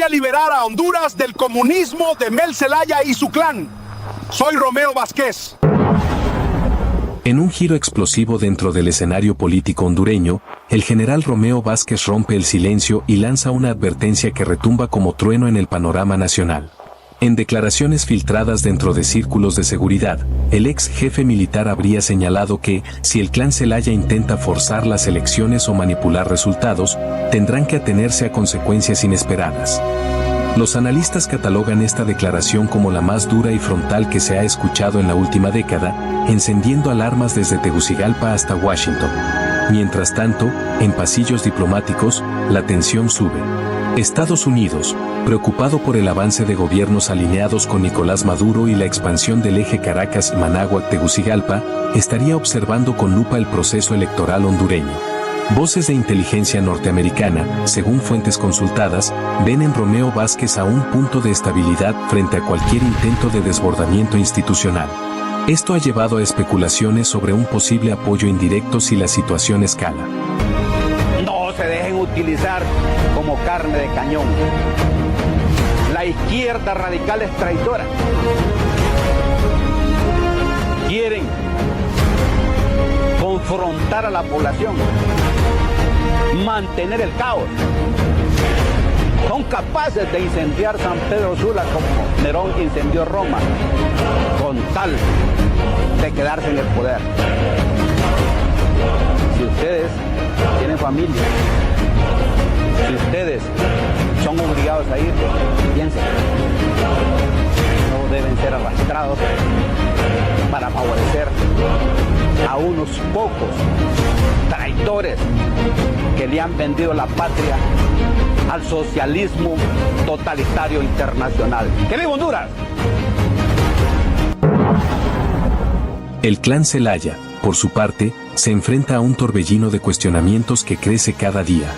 Voy a liberar a Honduras del comunismo de Mel Zelaya y su clan. Soy Romeo Vázquez. En un giro explosivo dentro del escenario político hondureño, el general Romeo Vázquez rompe el silencio y lanza una advertencia que retumba como trueno en el panorama nacional. En declaraciones filtradas dentro de círculos de seguridad, el ex jefe militar habría señalado que, si el clan Zelaya intenta forzar las elecciones o manipular resultados, tendrán que atenerse a consecuencias inesperadas. Los analistas catalogan esta declaración como la más dura y frontal que se ha escuchado en la última década, encendiendo alarmas desde Tegucigalpa hasta Washington. Mientras tanto, en pasillos diplomáticos, la tensión sube. Estados Unidos, preocupado por el avance de gobiernos alineados con Nicolás Maduro y la expansión del eje Caracas-Manáhuac-Tegucigalpa, estaría observando con lupa el proceso electoral hondureño. Voces de inteligencia norteamericana, según fuentes consultadas, ven en Romeo Vázquez a un punto de estabilidad frente a cualquier intento de desbordamiento institucional. Esto ha llevado a especulaciones sobre un posible apoyo indirecto si la situación escala. No se dejen utilizar como carne de cañón. La izquierda radical es traidora. Quieren confrontar a la población, mantener el caos. Son capaces de incendiar San Pedro Sula como Nerón incendió Roma, con tal de quedarse en el poder. Si ustedes tienen familia, si ustedes son obligados a ir, piensen, no deben ser arrastrados para favorecer a unos pocos traidores que le han vendido la patria al socialismo totalitario internacional. ¡Que viva Honduras! El clan Zelaya, por su parte, se enfrenta a un torbellino de cuestionamientos que crece cada día.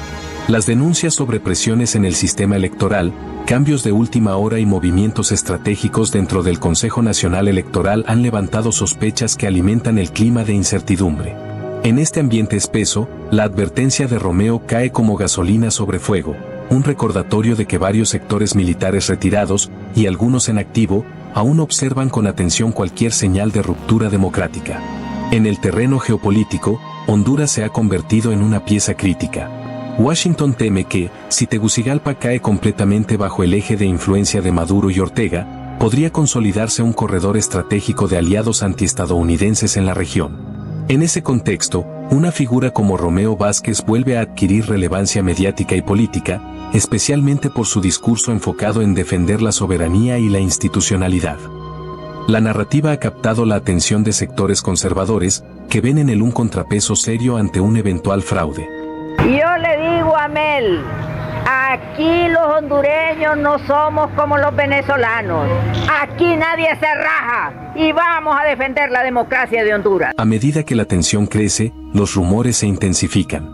Las denuncias sobre presiones en el sistema electoral, cambios de última hora y movimientos estratégicos dentro del Consejo Nacional Electoral han levantado sospechas que alimentan el clima de incertidumbre. En este ambiente espeso, la advertencia de Romeo cae como gasolina sobre fuego, un recordatorio de que varios sectores militares retirados, y algunos en activo, aún observan con atención cualquier señal de ruptura democrática. En el terreno geopolítico, Honduras se ha convertido en una pieza crítica. Washington teme que, si Tegucigalpa cae completamente bajo el eje de influencia de Maduro y Ortega, podría consolidarse un corredor estratégico de aliados antiestadounidenses en la región. En ese contexto, una figura como Romeo Vázquez vuelve a adquirir relevancia mediática y política, especialmente por su discurso enfocado en defender la soberanía y la institucionalidad. La narrativa ha captado la atención de sectores conservadores, que ven en él un contrapeso serio ante un eventual fraude. Yo le digo a Mel, aquí los hondureños no somos como los venezolanos. Aquí nadie se raja y vamos a defender la democracia de Honduras. A medida que la tensión crece, los rumores se intensifican.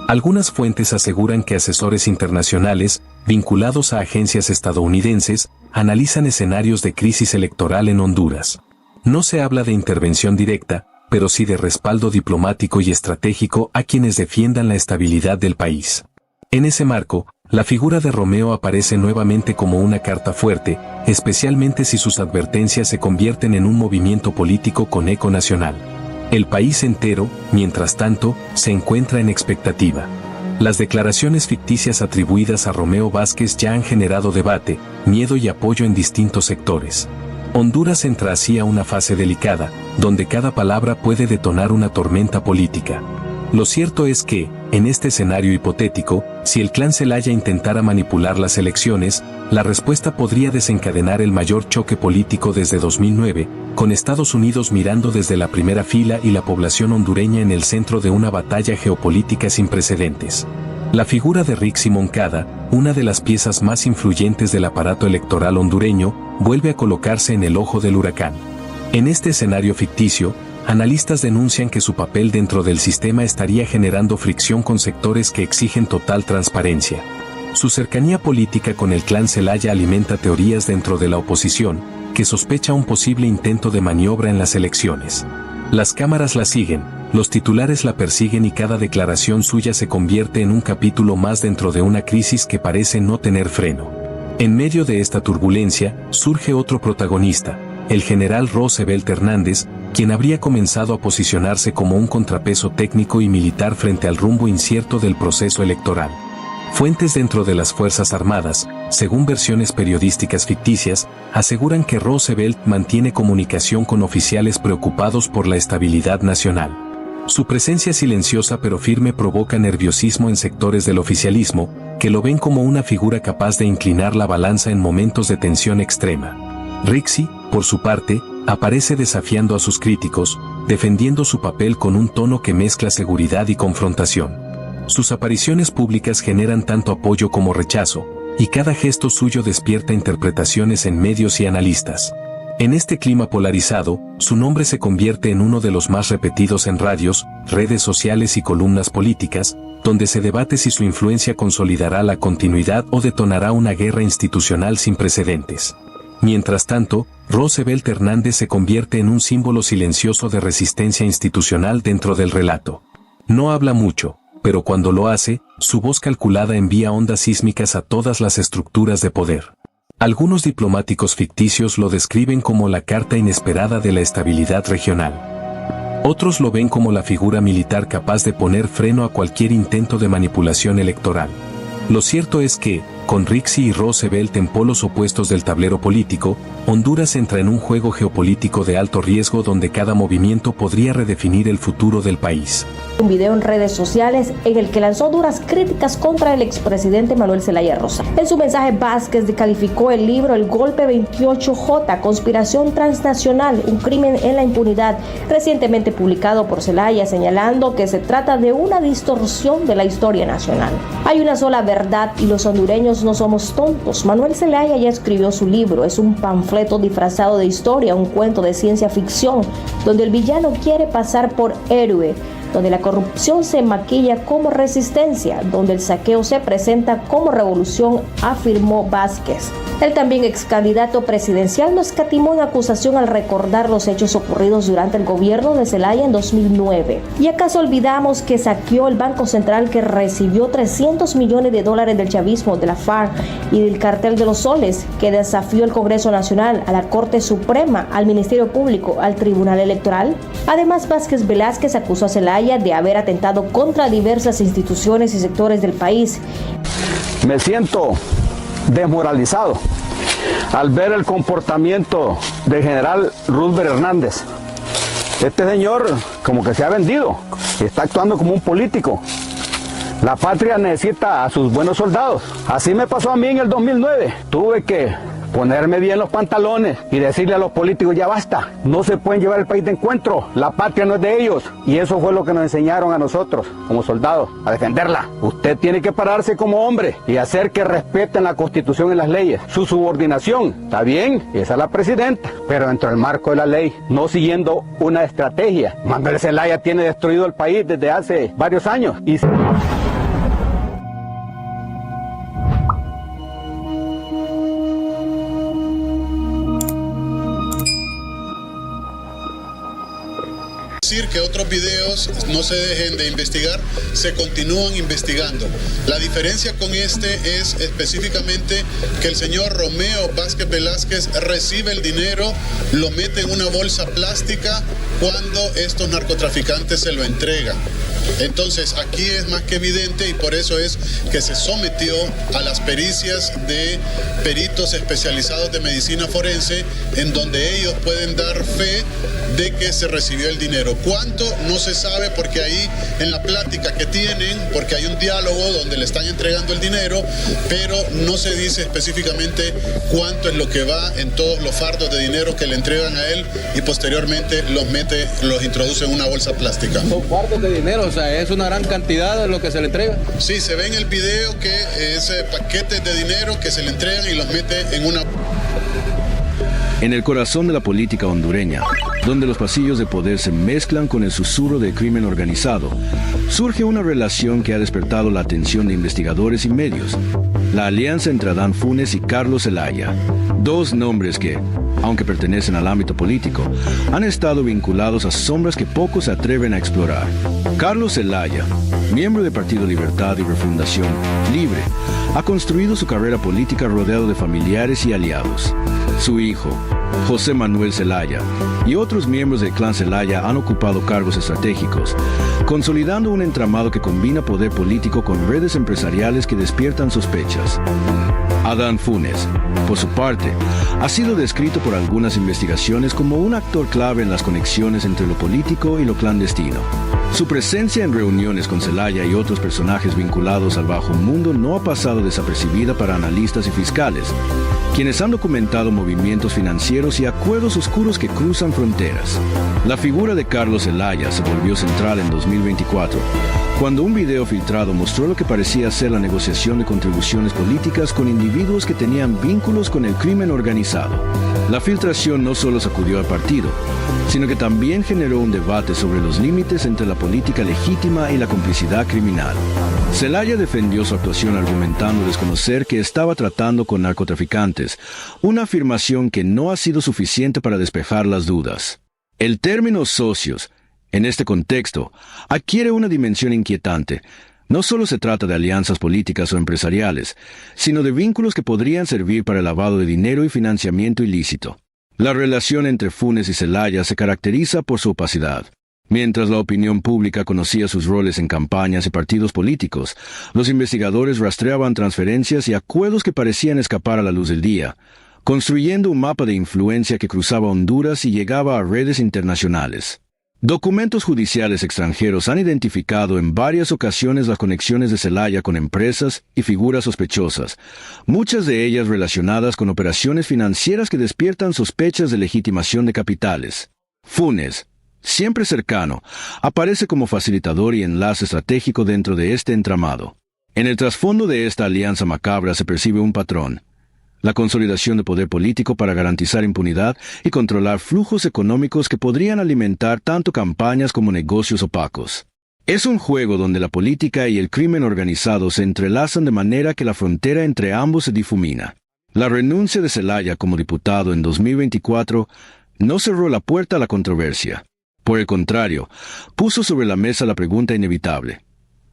Algunas fuentes aseguran que asesores internacionales, vinculados a agencias estadounidenses, analizan escenarios de crisis electoral en Honduras. No se habla de intervención directa, pero sí de respaldo diplomático y estratégico a quienes defiendan la estabilidad del país. En ese marco, la figura de Romeo aparece nuevamente como una carta fuerte, especialmente si sus advertencias se convierten en un movimiento político con eco nacional. El país entero, mientras tanto, se encuentra en expectativa. Las declaraciones ficticias atribuidas a Romeo Vázquez ya han generado debate, miedo y apoyo en distintos sectores. Honduras entra así a una fase delicada, donde cada palabra puede detonar una tormenta política. Lo cierto es que, en este escenario hipotético, si el clan Zelaya intentara manipular las elecciones, la respuesta podría desencadenar el mayor choque político desde 2009, con Estados Unidos mirando desde la primera fila y la población hondureña en el centro de una batalla geopolítica sin precedentes. La figura de Rixi Moncada, una de las piezas más influyentes del aparato electoral hondureño, vuelve a colocarse en el ojo del huracán. En este escenario ficticio, analistas denuncian que su papel dentro del sistema estaría generando fricción con sectores que exigen total transparencia. Su cercanía política con el clan Zelaya alimenta teorías dentro de la oposición, que sospecha un posible intento de maniobra en las elecciones. Las cámaras la siguen, los titulares la persiguen y cada declaración suya se convierte en un capítulo más dentro de una crisis que parece no tener freno. En medio de esta turbulencia, surge otro protagonista, el general Roosevelt Hernández, quien habría comenzado a posicionarse como un contrapeso técnico y militar frente al rumbo incierto del proceso electoral. Fuentes dentro de las Fuerzas Armadas, según versiones periodísticas ficticias, aseguran que Roosevelt mantiene comunicación con oficiales preocupados por la estabilidad nacional. Su presencia silenciosa pero firme provoca nerviosismo en sectores del oficialismo, que lo ven como una figura capaz de inclinar la balanza en momentos de tensión extrema. Rixey, por su parte, aparece desafiando a sus críticos, defendiendo su papel con un tono que mezcla seguridad y confrontación. Sus apariciones públicas generan tanto apoyo como rechazo, y cada gesto suyo despierta interpretaciones en medios y analistas. En este clima polarizado, su nombre se convierte en uno de los más repetidos en radios, redes sociales y columnas políticas, donde se debate si su influencia consolidará la continuidad o detonará una guerra institucional sin precedentes. Mientras tanto, Roosevelt Hernández se convierte en un símbolo silencioso de resistencia institucional dentro del relato. No habla mucho, pero cuando lo hace, su voz calculada envía ondas sísmicas a todas las estructuras de poder. Algunos diplomáticos ficticios lo describen como la carta inesperada de la estabilidad regional. Otros lo ven como la figura militar capaz de poner freno a cualquier intento de manipulación electoral. Lo cierto es que, con Rixey y Roosevelt en polos opuestos del tablero político, Honduras entra en un juego geopolítico de alto riesgo donde cada movimiento podría redefinir el futuro del país. Un video en redes sociales en el que lanzó duras críticas contra el expresidente Manuel Zelaya Rosa. En su mensaje, Vázquez calificó el libro El Golpe 28J, Conspiración Transnacional, un crimen en la impunidad, recientemente publicado por Zelaya, señalando que se trata de una distorsión de la historia nacional. Hay una sola verdad y los hondureños no somos tontos. Manuel Zelaya ya escribió su libro, es un panfleto disfrazado de historia, un cuento de ciencia ficción, donde el villano quiere pasar por héroe, donde la corrupción se maquilla como resistencia, donde el saqueo se presenta como revolución, afirmó Vázquez. El también ex candidato presidencial no escatimó en acusación al recordar los hechos ocurridos durante el gobierno de Zelaya en 2009. ¿Y acaso olvidamos que saqueó el Banco Central, que recibió $300 millones del chavismo, de la FARC y del Cartel de los Soles, que desafió al Congreso Nacional, a la Corte Suprema, al Ministerio Público, al Tribunal Electoral? Además, Vázquez Velázquez acusó a Zelaya de haber atentado contra diversas instituciones y sectores del país. Me siento desmoralizado al ver el comportamiento del general Roosevelt Hernández. Este señor como que se ha vendido, está actuando como un político. La patria necesita a sus buenos soldados. Así me pasó a mí en el 2009. Tuve que ponerme bien los pantalones y decirle a los políticos: ya basta, no se pueden llevar el país de encuentro, la patria no es de ellos. Y eso fue lo que nos enseñaron a nosotros como soldados, a defenderla. Usted tiene que pararse como hombre y hacer que respeten la Constitución y las leyes. Su subordinación, está bien, esa es la presidenta, pero dentro del marco de la ley, no siguiendo una estrategia. Manuel Zelaya tiene destruido el país desde hace varios años y que otros videos no se dejen de investigar, se continúan investigando. La diferencia con este es específicamente que el señor Romeo Vázquez Velázquez recibe el dinero, lo mete en una bolsa plástica cuando estos narcotraficantes se lo entregan. Entonces aquí es más que evidente, y por eso es que se sometió a las pericias de peritos especializados de medicina forense, en donde ellos pueden dar fe de que se recibió el dinero. ¿Cuánto? No se sabe, porque ahí en la plática que tienen, porque hay un diálogo donde le están entregando el dinero, pero no se dice específicamente cuánto es lo que va en todos los fardos de dinero que le entregan a él, y posteriormente los introduce en una bolsa plástica. Son fardos de dinero, o sea, es una gran cantidad de lo que se le entrega. Sí, se ve en el video que es paquetes de dinero que se le entregan y los mete en una... En el corazón de la política hondureña donde los pasillos de poder se mezclan con el susurro del crimen organizado, surge una relación que ha despertado la atención de investigadores y medios: la alianza entre Adán Funes y Carlos Zelaya. Dos nombres que, aunque pertenecen al ámbito político, han estado vinculados a sombras que pocos se atreven a explorar. Carlos Zelaya, miembro del Partido Libertad y Refundación Libre, ha construido su carrera política rodeado de familiares y aliados. Su hijo, José Manuel Zelaya, y otros miembros del clan Zelaya han ocupado cargos estratégicos, consolidando un entramado que combina poder político con redes empresariales que despiertan sospechas. Adán Funes, por su parte, ha sido descrito por algunas investigaciones como un actor clave en las conexiones entre lo político y lo clandestino. Su presencia en reuniones con Zelaya y otros personajes vinculados al bajo mundo no ha pasado desapercibida para analistas y fiscales, quienes han documentado movimientos financieros y acuerdos oscuros que cruzan fronteras. La figura de Carlos Zelaya se volvió central en 2024, cuando un video filtrado mostró lo que parecía ser la negociación de contribuciones políticas con individuos que tenían vínculos con el crimen organizado. La filtración no solo sacudió al partido, sino que también generó un debate sobre los límites entre la política legítima y la complicidad criminal. Zelaya defendió su actuación argumentando desconocer que estaba tratando con narcotraficantes, una afirmación que no ha sido suficiente para despejar las dudas. El término socios, en este contexto, adquiere una dimensión inquietante. No solo se trata de alianzas políticas o empresariales, sino de vínculos que podrían servir para el lavado de dinero y financiamiento ilícito. La relación entre Funes y Zelaya se caracteriza por su opacidad. Mientras la opinión pública conocía sus roles en campañas y partidos políticos, los investigadores rastreaban transferencias y acuerdos que parecían escapar a la luz del día, construyendo un mapa de influencia que cruzaba Honduras y llegaba a redes internacionales. Documentos judiciales extranjeros han identificado en varias ocasiones las conexiones de Zelaya con empresas y figuras sospechosas, muchas de ellas relacionadas con operaciones financieras que despiertan sospechas de legitimación de capitales. Funes, siempre cercano, aparece como facilitador y enlace estratégico dentro de este entramado. En el trasfondo de esta alianza macabra se percibe un patrón: la consolidación de poder político para garantizar impunidad y controlar flujos económicos que podrían alimentar tanto campañas como negocios opacos. Es un juego donde la política y el crimen organizado se entrelazan de manera que la frontera entre ambos se difumina. La renuncia de Zelaya como diputado en 2024 no cerró la puerta a la controversia. Por el contrario, puso sobre la mesa la pregunta inevitable: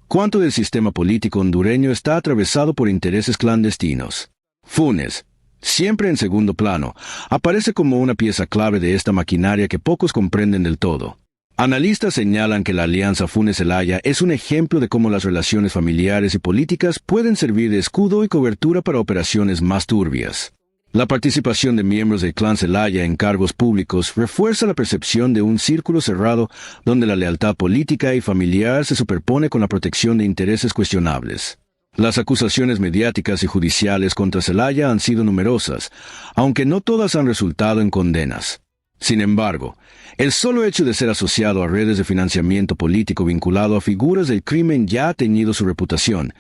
¿cuánto del sistema político hondureño está atravesado por intereses clandestinos? Funes, siempre en segundo plano, aparece como una pieza clave de esta maquinaria que pocos comprenden del todo. Analistas señalan que la alianza Funes-Zelaya es un ejemplo de cómo las relaciones familiares y políticas pueden servir de escudo y cobertura para operaciones más turbias. La participación de miembros del clan Zelaya en cargos públicos refuerza la percepción de un círculo cerrado donde la lealtad política y familiar se superpone con la protección de intereses cuestionables. Las acusaciones mediáticas y judiciales contra Zelaya han sido numerosas, aunque no todas han resultado en condenas. Sin embargo, el solo hecho de ser asociado a redes de financiamiento político vinculado a figuras del crimen ya ha teñido su reputación,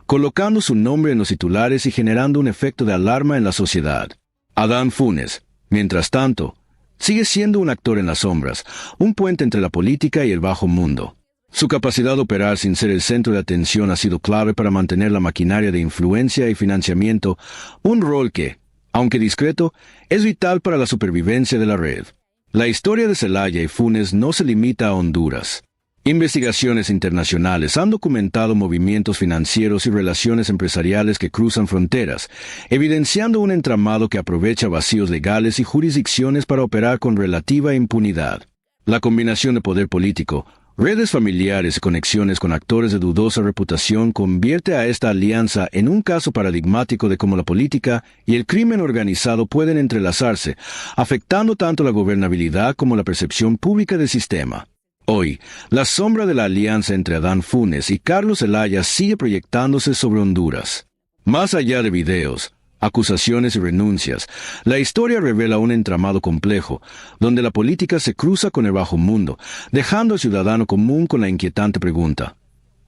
colocando su nombre en los titulares y generando un efecto de alarma en la sociedad. Adán Funes, mientras tanto, sigue siendo un actor en las sombras, un puente entre la política y el bajo mundo. Su capacidad de operar sin ser el centro de atención ha sido clave para mantener la maquinaria de influencia y financiamiento, un rol que, aunque discreto, es vital para la supervivencia de la red. La historia de Zelaya y Funes no se limita a Honduras. Investigaciones internacionales han documentado movimientos financieros y relaciones empresariales que cruzan fronteras, evidenciando un entramado que aprovecha vacíos legales y jurisdicciones para operar con relativa impunidad. La combinación de poder político, redes familiares y conexiones con actores de dudosa reputación convierte a esta alianza en un caso paradigmático de cómo la política y el crimen organizado pueden entrelazarse, afectando tanto la gobernabilidad como la percepción pública del sistema. Hoy, la sombra de la alianza entre Adán Funes y Carlos Zelaya sigue proyectándose sobre Honduras. Más allá de videos, acusaciones y renuncias, la historia revela un entramado complejo, donde la política se cruza con el bajo mundo, dejando al ciudadano común con la inquietante pregunta: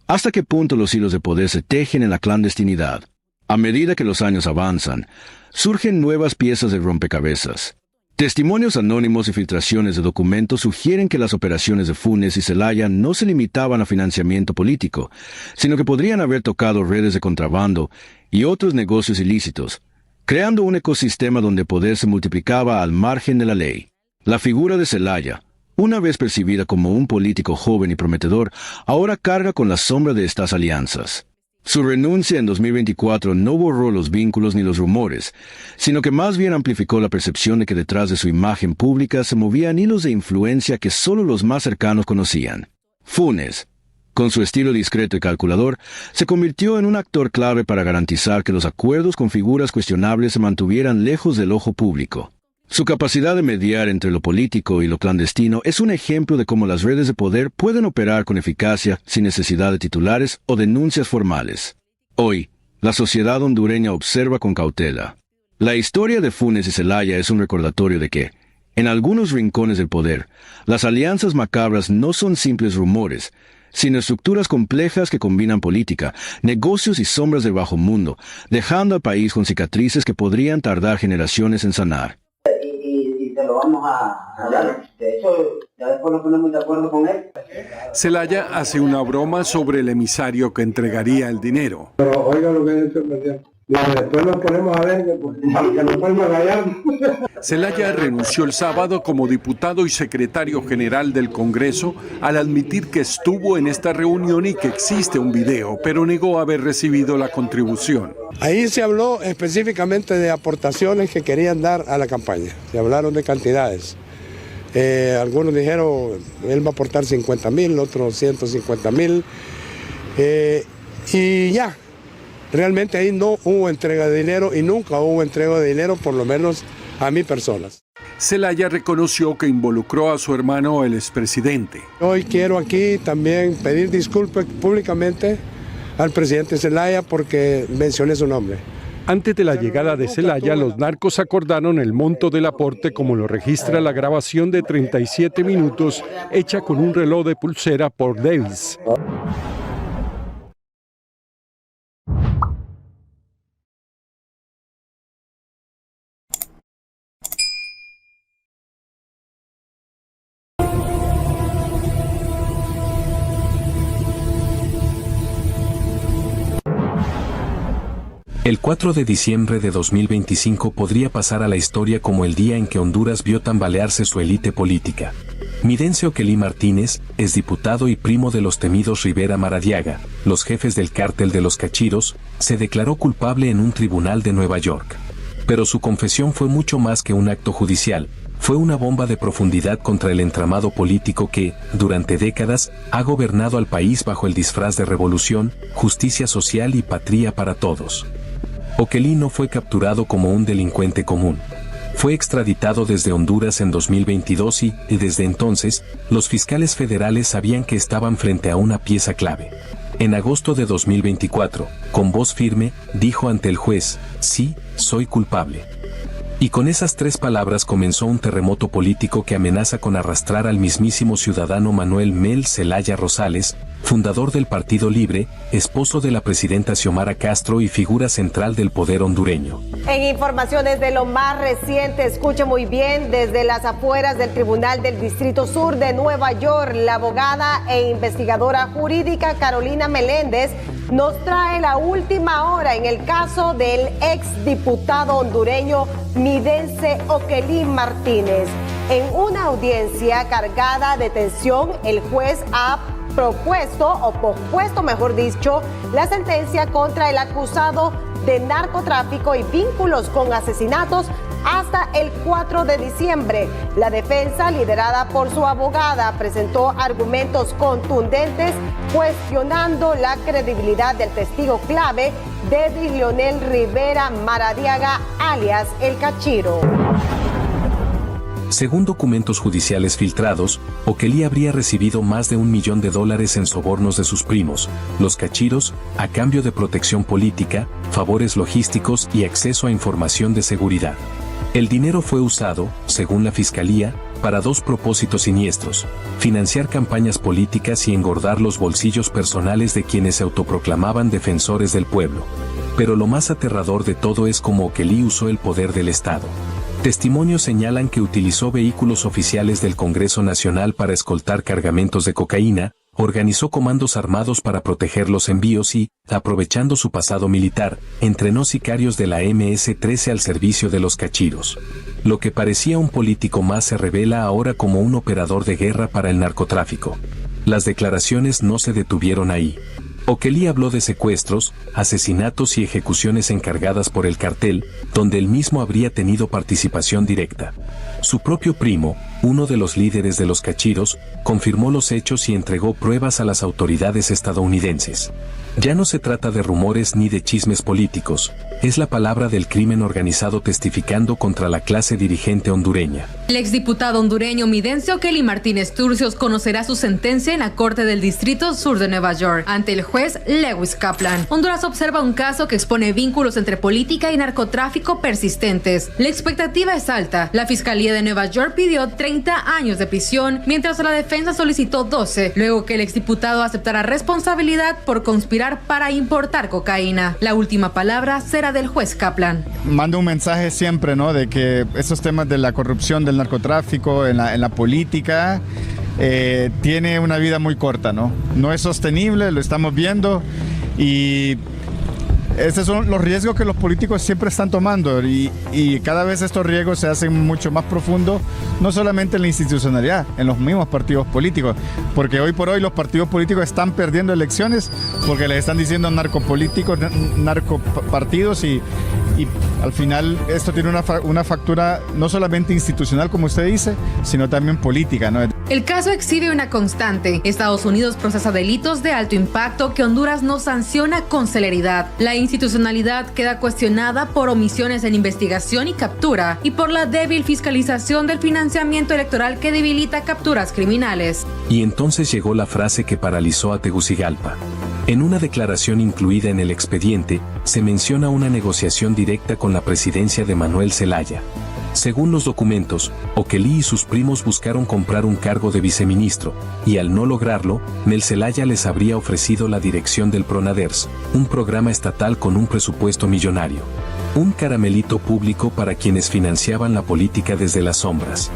¿hasta qué punto los hilos de poder se tejen en la clandestinidad? A medida que los años avanzan, surgen nuevas piezas de rompecabezas. Testimonios anónimos y filtraciones de documentos sugieren que las operaciones de Funes y Zelaya no se limitaban a financiamiento político, sino que podrían haber tocado redes de contrabando y otros negocios ilícitos, creando un ecosistema donde poder se multiplicaba al margen de la ley. La figura de Zelaya, una vez percibida como un político joven y prometedor, ahora carga con la sombra de estas alianzas. Su renuncia en 2024 no borró los vínculos ni los rumores, sino que más bien amplificó la percepción de que detrás de su imagen pública se movían hilos de influencia que solo los más cercanos conocían. Funes, con su estilo discreto y calculador, se convirtió en un actor clave para garantizar que los acuerdos con figuras cuestionables se mantuvieran lejos del ojo público. Su capacidad de mediar entre lo político y lo clandestino es un ejemplo de cómo las redes de poder pueden operar con eficacia sin necesidad de titulares o denuncias formales. Hoy, la sociedad hondureña observa con cautela. La historia de Funes y Zelaya es un recordatorio de que, en algunos rincones del poder, las alianzas macabras no son simples rumores, sino estructuras complejas que combinan política, negocios y sombras del bajo mundo, dejando al país con cicatrices que podrían tardar generaciones en sanar. Y te lo vamos a hablar. De hecho, ya después nos ponemos de acuerdo con él. Zelaya hace una broma sobre el emisario que entregaría el dinero. Pero oiga lo que dice el presidente. Después nos ponemos a ver que nos vuelvan a callar. Zelaya renunció el sábado como diputado y secretario general del Congreso al admitir que estuvo en esta reunión y que existe un video, pero negó haber recibido la contribución. Ahí se habló específicamente de aportaciones que querían dar a la campaña. Se hablaron de cantidades. Algunos dijeron, él va a aportar 50,000, otros 150,000. Y ya. Realmente ahí no hubo entrega de dinero y nunca hubo entrega de dinero, por lo menos a mi persona. Zelaya reconoció que involucró a su hermano, el expresidente. Hoy quiero aquí también pedir disculpas públicamente al presidente Zelaya porque mencioné su nombre. Antes de la llegada de Zelaya, los narcos acordaron el monto del aporte como lo registra la grabación de 37 minutos hecha con un reloj de pulsera por Davis. El 4 de diciembre de 2025 podría pasar a la historia como el día en que Honduras vio tambalearse su élite política. Midense Oquelí Martínez, es diputado y primo de los temidos Rivera Maradiaga, los jefes del cártel de los Cachiros, se declaró culpable en un tribunal de Nueva York. Pero su confesión fue mucho más que un acto judicial, fue una bomba de profundidad contra el entramado político que, durante décadas, ha gobernado al país bajo el disfraz de revolución, justicia social y patria para todos. Oquelí no fue capturado como un delincuente común. Fue extraditado desde Honduras en 2022 y, desde entonces, los fiscales federales sabían que estaban frente a una pieza clave. En agosto de 2024, con voz firme, dijo ante el juez, sí, soy culpable. Y con esas 3 palabras comenzó un terremoto político que amenaza con arrastrar al mismísimo ciudadano Manuel Mel Zelaya Rosales, fundador del Partido Libre, esposo de la presidenta Xiomara Castro y figura central del poder hondureño. En informaciones de lo más reciente, escuche muy bien, desde las afueras del Tribunal del Distrito Sur de Nueva York, la abogada e investigadora jurídica Carolina Meléndez nos trae la última hora en el caso del exdiputado hondureño Midense Oquelí Martínez. En una audiencia cargada de tensión, el juez ha pospuesto, mejor dicho, la sentencia contra el acusado de narcotráfico y vínculos con asesinatos hasta el 4 de diciembre. La defensa, liderada por su abogada, presentó argumentos contundentes cuestionando la credibilidad del testigo clave de Leonel Rivera Maradiaga, alias El Cachiro. Según documentos judiciales filtrados, Oquelí habría recibido más de $1 millón en sobornos de sus primos, los Cachiros, a cambio de protección política, favores logísticos y acceso a información de seguridad. El dinero fue usado, según la Fiscalía, para 2 propósitos siniestros: financiar campañas políticas y engordar los bolsillos personales de quienes se autoproclamaban defensores del pueblo. Pero lo más aterrador de todo es cómo Oquelí usó el poder del Estado. Testimonios señalan que utilizó vehículos oficiales del Congreso Nacional para escoltar cargamentos de cocaína, organizó comandos armados para proteger los envíos y, aprovechando su pasado militar, entrenó sicarios de la MS-13 al servicio de los cachiros. Lo que parecía un político más se revela ahora como un operador de guerra para el narcotráfico. Las declaraciones no se detuvieron ahí. Oquelí habló de secuestros, asesinatos y ejecuciones encargadas por el cartel, donde él mismo habría tenido participación directa. Su propio primo, uno de los líderes de los cachiros, confirmó los hechos y entregó pruebas a las autoridades estadounidenses. Ya no se trata de rumores ni de chismes políticos, es la palabra del crimen organizado testificando contra la clase dirigente hondureña. El exdiputado hondureño Midencio Oquelí Martínez Turcios conocerá su sentencia en la Corte del Distrito Sur de Nueva York, ante el juez Lewis Kaplan. Honduras observa un caso que expone vínculos entre política y narcotráfico persistentes. La expectativa es alta. La Fiscalía de Nueva York pidió 30 años de prisión, mientras la defensa solicitó 12, luego que el exdiputado aceptara responsabilidad por conspirar para importar cocaína. La última palabra será del juez Kaplan. Mando un mensaje siempre, ¿no?, de que esos temas de la corrupción, del narcotráfico, en la política, tiene una vida muy corta, ¿no? No es sostenible, lo estamos viendo, y estos son los riesgos que los políticos siempre están tomando, y cada vez estos riesgos se hacen mucho más profundos, no solamente en la institucionalidad, en los mismos partidos políticos, porque hoy por hoy los partidos políticos están perdiendo elecciones porque les están diciendo narcopolíticos, narcopartidos, y al final esto tiene una factura no solamente institucional, como usted dice, sino también política, ¿no? El caso exhibe una constante. Estados Unidos procesa delitos de alto impacto que Honduras no sanciona con celeridad. La institucionalidad queda cuestionada por omisiones en investigación y captura, y por la débil fiscalización del financiamiento electoral que debilita capturas criminales. Y entonces llegó la frase que paralizó a Tegucigalpa. En una declaración incluida en el expediente, se menciona una negociación directa con la presidencia de Manuel Zelaya. Según los documentos, Oquelí y sus primos buscaron comprar un cargo de viceministro, y al no lograrlo, Mel Zelaya les habría ofrecido la dirección del Pronaders, un programa estatal con un presupuesto millonario. Un caramelito público para quienes financiaban la política desde las sombras.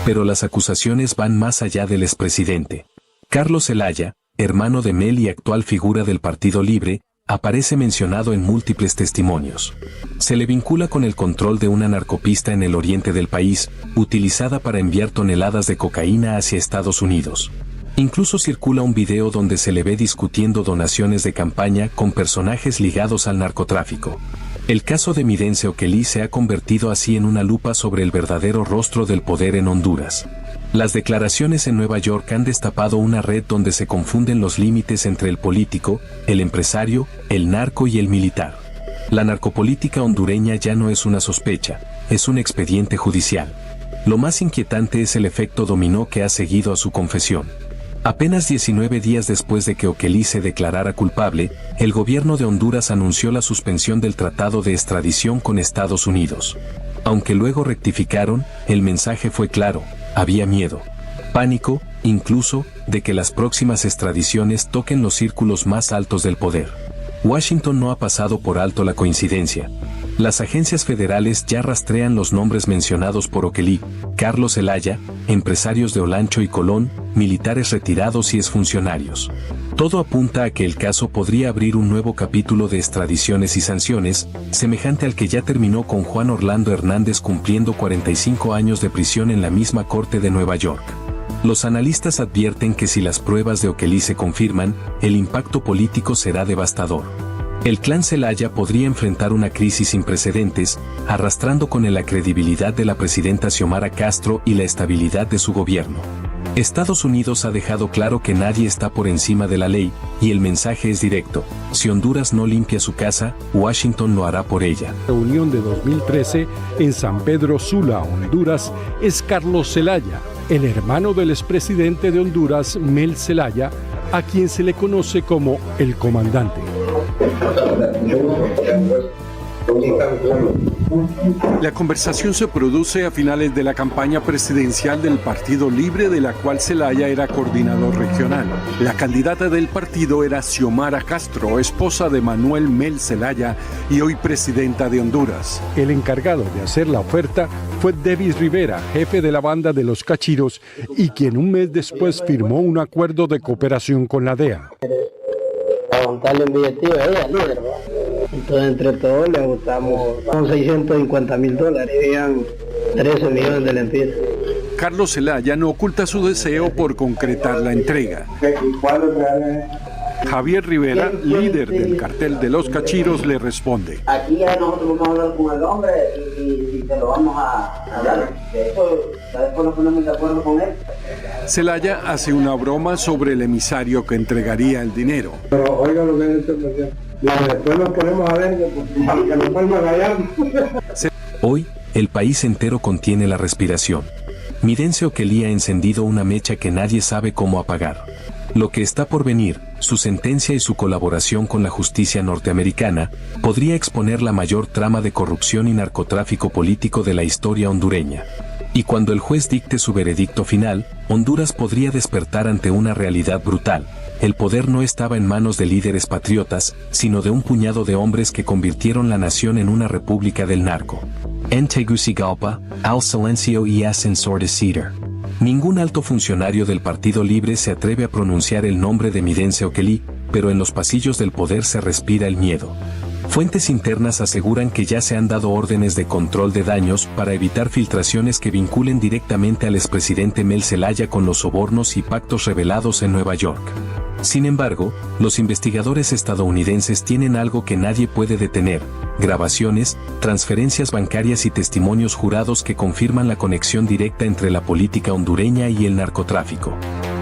Pero las acusaciones van más allá del expresidente. Carlos Zelaya, hermano de Mel y actual figura del Partido Libre, aparece mencionado en múltiples testimonios. Se le vincula con el control de una narcopista en el oriente del país, utilizada para enviar toneladas de cocaína hacia Estados Unidos. Incluso circula un video donde se le ve discutiendo donaciones de campaña con personajes ligados al narcotráfico. El caso de Midencio Oquelí se ha convertido así en una lupa sobre el verdadero rostro del poder en Honduras. Las declaraciones en Nueva York han destapado una red donde se confunden los límites entre el político, el empresario, el narco y el militar. La narcopolítica hondureña ya no es una sospecha, es un expediente judicial. Lo más inquietante es el efecto dominó que ha seguido a su confesión. Apenas 19 días después de que Oquelí se declarara culpable, el gobierno de Honduras anunció la suspensión del tratado de extradición con Estados Unidos. Aunque luego rectificaron, el mensaje fue claro: había miedo, pánico, incluso, de que las próximas extradiciones toquen los círculos más altos del poder. Washington no ha pasado por alto la coincidencia. Las agencias federales ya rastrean los nombres mencionados por Oquelí, Carlos Zelaya, empresarios de Olancho y Colón, militares retirados y exfuncionarios. Todo apunta a que el caso podría abrir un nuevo capítulo de extradiciones y sanciones, semejante al que ya terminó con Juan Orlando Hernández cumpliendo 45 años de prisión en la misma corte de Nueva York. Los analistas advierten que si las pruebas de Oquelí se confirman, el impacto político será devastador. El clan Zelaya podría enfrentar una crisis sin precedentes, arrastrando con él la credibilidad de la presidenta Xiomara Castro y la estabilidad de su gobierno. Estados Unidos ha dejado claro que nadie está por encima de la ley, y el mensaje es directo: si Honduras no limpia su casa, Washington lo hará por ella. Reunión de 2013 en San Pedro Sula, Honduras, es Carlos Zelaya, el hermano del expresidente de Honduras, Mel Zelaya, a quien se le conoce como el comandante. La conversación se produce a finales de la campaña presidencial del Partido Libre, de la cual Zelaya era coordinador regional. La candidata del partido era Xiomara Castro, esposa de Manuel Mel Zelaya y hoy presidenta de Honduras. El encargado de hacer la oferta fue Davis Rivera, jefe de la banda de los Cachiros, y quien un mes después firmó un acuerdo de cooperación con la DEA. A montarle un billetillo a ella, ¿no? Entonces, entre todos le gustamos con $650,000, habían 13 millones de lempiras. Carlos Zelaya no oculta su deseo por concretar la entrega. Javier Rivera, líder del cartel de los Cachiros, le responde. Aquí ya nosotros vamos a hablar con el hombre y se lo vamos a hablar. De hecho, ya después nos ponemos de acuerdo con él. Zelaya hace una broma sobre el emisario que entregaría el dinero. Pero oiga lo que es esta cuestión. Después nos ponemos a ver que nos vuelvan a hallar. Hoy, el país entero contiene la respiración. Midencio Kelly ha encendido una mecha que nadie sabe cómo apagar. Lo que está por venir, su sentencia y su colaboración con la justicia norteamericana, podría exponer la mayor trama de corrupción y narcotráfico político de la historia hondureña. Y cuando el juez dicte su veredicto final, Honduras podría despertar ante una realidad brutal. El poder no estaba en manos de líderes patriotas, sino de un puñado de hombres que convirtieron la nación en una república del narco. En Tegucigalpa, al silencio y ascensor de Cedar. Ningún alto funcionario del Partido Libre se atreve a pronunciar el nombre de Midencio Kelly, pero en los pasillos del poder se respira el miedo. Fuentes internas aseguran que ya se han dado órdenes de control de daños para evitar filtraciones que vinculen directamente al expresidente Mel Zelaya con los sobornos y pactos revelados en Nueva York. Sin embargo, los investigadores estadounidenses tienen algo que nadie puede detener: grabaciones, transferencias bancarias y testimonios jurados que confirman la conexión directa entre la política hondureña y el narcotráfico.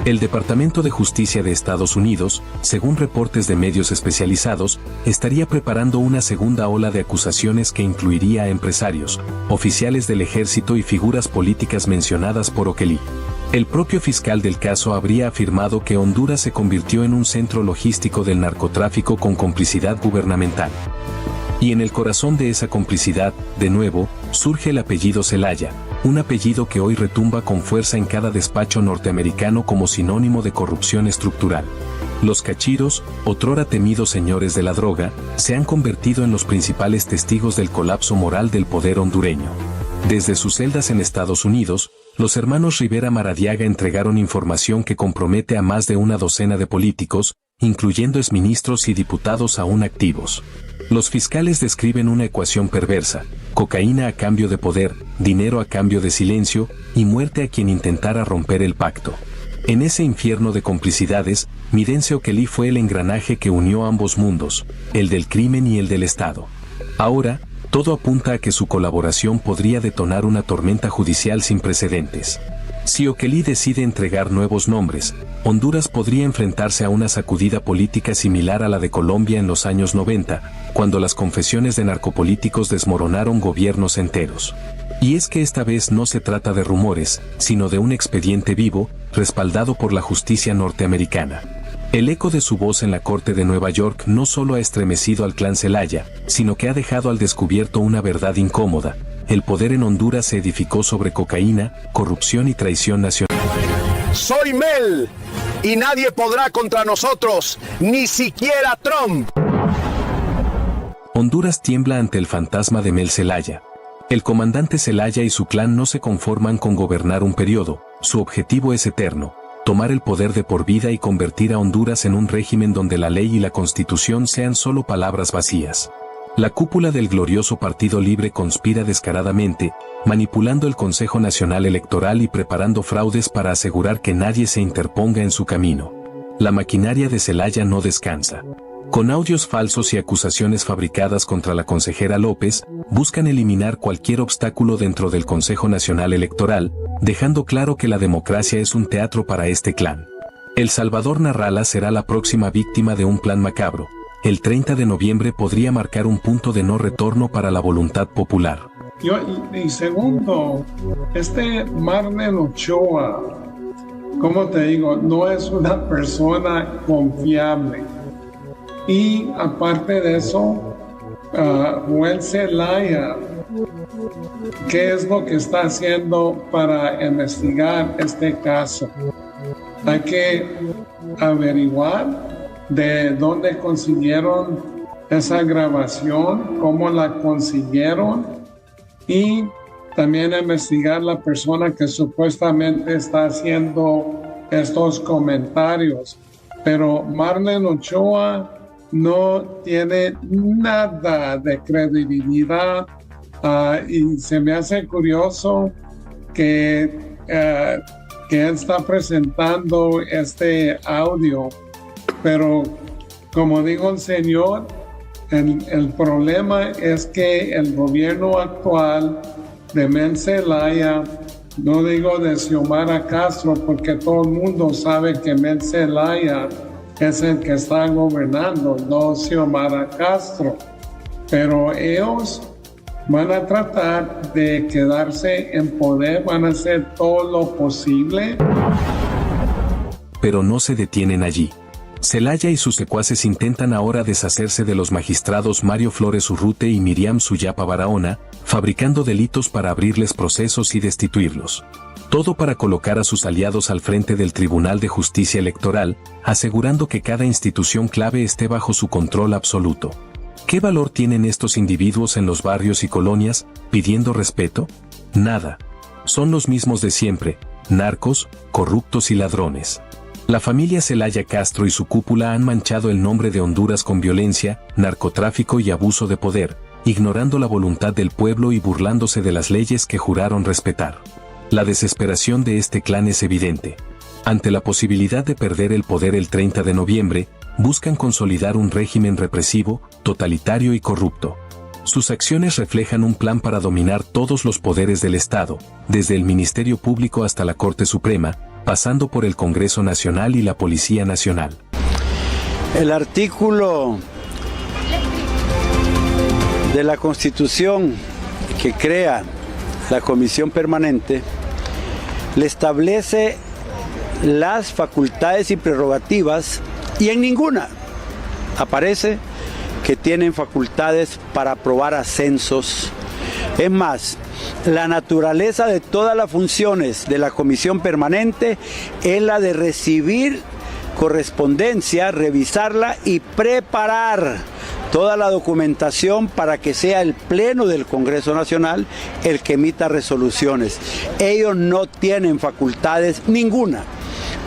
El Departamento de Justicia de Estados Unidos, según reportes de medios especializados, estaría preparando una segunda ola de acusaciones que incluiría a empresarios, oficiales del ejército y figuras políticas mencionadas por O'Kelly. El propio fiscal del caso habría afirmado que Honduras se convirtió en un centro logístico del narcotráfico con complicidad gubernamental. Y en el corazón de esa complicidad, de nuevo, surge el apellido Zelaya, un apellido que hoy retumba con fuerza en cada despacho norteamericano como sinónimo de corrupción estructural. Los Cachiros, otrora temidos señores de la droga, se han convertido en los principales testigos del colapso moral del poder hondureño. Desde sus celdas en Estados Unidos, los hermanos Rivera Maradiaga entregaron información que compromete a más de una docena de políticos, incluyendo exministros y diputados aún activos. Los fiscales describen una ecuación perversa: cocaína a cambio de poder, dinero a cambio de silencio, y muerte a quien intentara romper el pacto. En ese infierno de complicidades, Midencio Kelly fue el engranaje que unió ambos mundos, el del crimen y el del Estado. Ahora, todo apunta a que su colaboración podría detonar una tormenta judicial sin precedentes. Si O'Kelly decide entregar nuevos nombres, Honduras podría enfrentarse a una sacudida política similar a la de Colombia en los años 90, cuando las confesiones de narcopolíticos desmoronaron gobiernos enteros. Y es que esta vez no se trata de rumores, sino de un expediente vivo, respaldado por la justicia norteamericana. El eco de su voz en la Corte de Nueva York no solo ha estremecido al clan Zelaya, sino que ha dejado al descubierto una verdad incómoda: el poder en Honduras se edificó sobre cocaína, corrupción y traición nacional. Soy Mel, y nadie podrá contra nosotros, ni siquiera Trump. Honduras tiembla ante el fantasma de Mel Zelaya. El comandante Zelaya y su clan no se conforman con gobernar un periodo, su objetivo es eterno: tomar el poder de por vida y convertir a Honduras en un régimen donde la ley y la constitución sean solo palabras vacías. La cúpula del glorioso Partido Libre conspira descaradamente, manipulando el Consejo Nacional Electoral y preparando fraudes para asegurar que nadie se interponga en su camino. La maquinaria de Zelaya no descansa. Con audios falsos y acusaciones fabricadas contra la consejera López, buscan eliminar cualquier obstáculo dentro del Consejo Nacional Electoral, dejando claro que la democracia es un teatro para este clan. El Salvador Narrala será la próxima víctima de un plan macabro. El 30 de noviembre podría marcar un punto de no retorno para la voluntad popular. Y segundo, Marlon Ochoa, como te digo, no es una persona confiable. Y aparte de eso, Joel Zelaya, ¿qué es lo que está haciendo para investigar este caso? Hay que averiguar de dónde consiguieron esa grabación, cómo la consiguieron y también investigar la persona que supuestamente está haciendo estos comentarios. Pero Marlene Ochoa no tiene nada de credibilidad y se me hace curioso que él está presentando este audio, pero como dijo el señor, el problema es que el gobierno actual de Mel Zelaya, no digo de Xiomara Castro porque todo el mundo sabe que Mel Zelaya es el que está gobernando, no Xiomara Castro, pero ellos van a tratar de quedarse en poder, van a hacer todo lo posible. Pero no se detienen allí. Zelaya y sus secuaces intentan ahora deshacerse de los magistrados Mario Flores Urrutia y Miriam Suyapa Barahona, fabricando delitos para abrirles procesos y destituirlos. Todo para colocar a sus aliados al frente del Tribunal de Justicia Electoral, asegurando que cada institución clave esté bajo su control absoluto. ¿Qué valor tienen estos individuos en los barrios y colonias, pidiendo respeto? Nada. Son los mismos de siempre, narcos, corruptos y ladrones. La familia Zelaya Castro y su cúpula han manchado el nombre de Honduras con violencia, narcotráfico y abuso de poder, ignorando la voluntad del pueblo y burlándose de las leyes que juraron respetar. La desesperación de este clan es evidente. Ante la posibilidad de perder el poder el 30 de noviembre, buscan consolidar un régimen represivo, totalitario y corrupto. Sus acciones reflejan un plan para dominar todos los poderes del Estado, desde el Ministerio Público hasta la Corte Suprema, pasando por el Congreso Nacional y la Policía Nacional. El artículo de la Constitución que crea la Comisión Permanente le establece las facultades y prerrogativas y en ninguna aparece que tienen facultades para aprobar ascensos. Es más, la naturaleza de todas las funciones de la Comisión Permanente es la de recibir correspondencia, revisarla y preparar toda la documentación para que sea el Pleno del Congreso Nacional el que emita resoluciones. Ellos no tienen facultades ninguna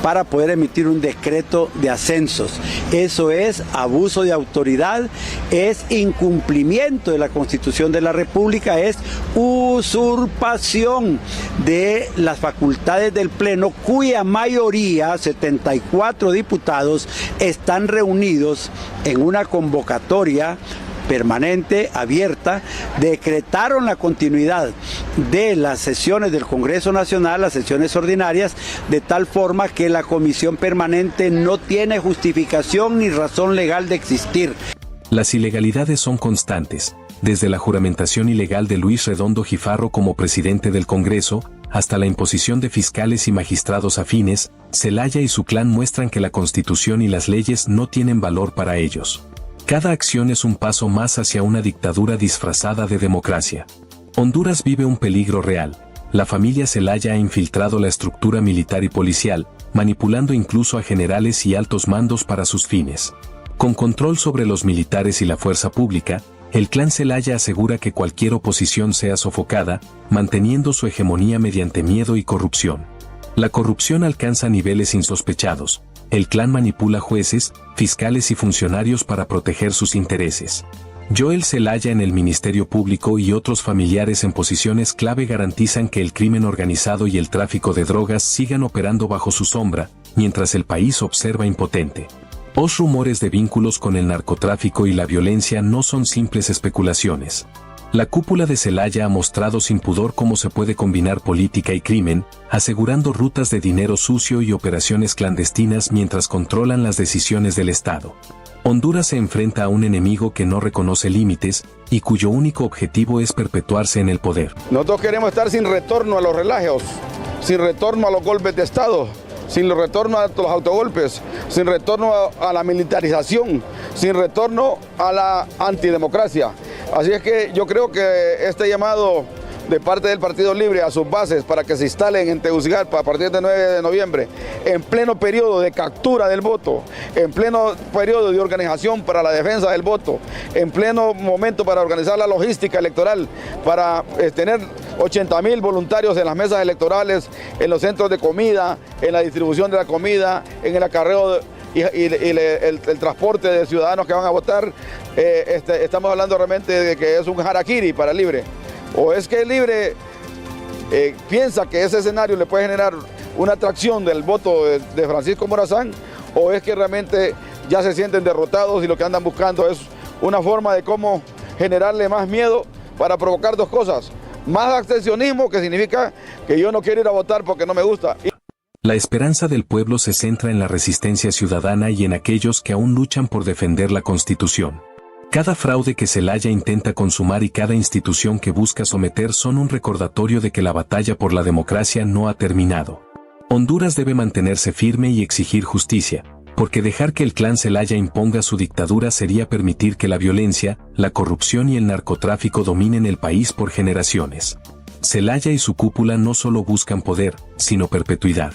para poder emitir un decreto de ascensos. Eso es abuso de autoridad, es incumplimiento de la Constitución de la República, es usurpación de las facultades del Pleno, cuya mayoría, 74 diputados, están reunidos en una convocatoria permanente, abierta, decretaron la continuidad de las sesiones del Congreso Nacional, las sesiones ordinarias, de tal forma que la Comisión Permanente no tiene justificación ni razón legal de existir. Las ilegalidades son constantes, desde la juramentación ilegal de Luis Redondo Gifarro como presidente del Congreso, hasta la imposición de fiscales y magistrados afines. Zelaya y su clan muestran que la Constitución y las leyes no tienen valor para ellos. Cada acción es un paso más hacia una dictadura disfrazada de democracia. Honduras vive un peligro real. La familia Zelaya ha infiltrado la estructura militar y policial, manipulando incluso a generales y altos mandos para sus fines. Con control sobre los militares y la fuerza pública, el clan Zelaya asegura que cualquier oposición sea sofocada, manteniendo su hegemonía mediante miedo y corrupción. La corrupción alcanza niveles insospechados. El clan manipula jueces, fiscales y funcionarios para proteger sus intereses. Joel Zelaya en el Ministerio Público y otros familiares en posiciones clave garantizan que el crimen organizado y el tráfico de drogas sigan operando bajo su sombra, mientras el país observa impotente. Los rumores de vínculos con el narcotráfico y la violencia no son simples especulaciones. La cúpula de Zelaya ha mostrado sin pudor cómo se puede combinar política y crimen, asegurando rutas de dinero sucio y operaciones clandestinas mientras controlan las decisiones del Estado. Honduras se enfrenta a un enemigo que no reconoce límites y cuyo único objetivo es perpetuarse en el poder. Nosotros queremos estar sin retorno a los relajes, sin retorno a los golpes de Estado, sin retorno a los autogolpes, sin retorno a la militarización, sin retorno a la antidemocracia. Así es que yo creo que este llamado de parte del Partido Libre a sus bases para que se instalen en Tegucigalpa a partir del 9 de noviembre, en pleno periodo de captura del voto, en pleno periodo de organización para la defensa del voto, en pleno momento para organizar la logística electoral, para tener 80.000 voluntarios en las mesas electorales, en los centros de comida, en la distribución de la comida, en el acarreo y el transporte de ciudadanos que van a votar. Estamos hablando realmente de que es un harakiri para el Libre. ¿O es que el Libre piensa que ese escenario le puede generar una atracción del voto de Francisco Morazán? ¿O es que realmente ya se sienten derrotados y lo que andan buscando es una forma de cómo generarle más miedo para provocar dos cosas? Más abstencionismo, que significa que yo no quiero ir a votar porque no me gusta. La esperanza del pueblo se centra en la resistencia ciudadana y en aquellos que aún luchan por defender la Constitución. Cada fraude que Zelaya intenta consumar y cada institución que busca someter son un recordatorio de que la batalla por la democracia no ha terminado. Honduras debe mantenerse firme y exigir justicia, porque dejar que el clan Zelaya imponga su dictadura sería permitir que la violencia, la corrupción y el narcotráfico dominen el país por generaciones. Zelaya y su cúpula no solo buscan poder, sino perpetuidad.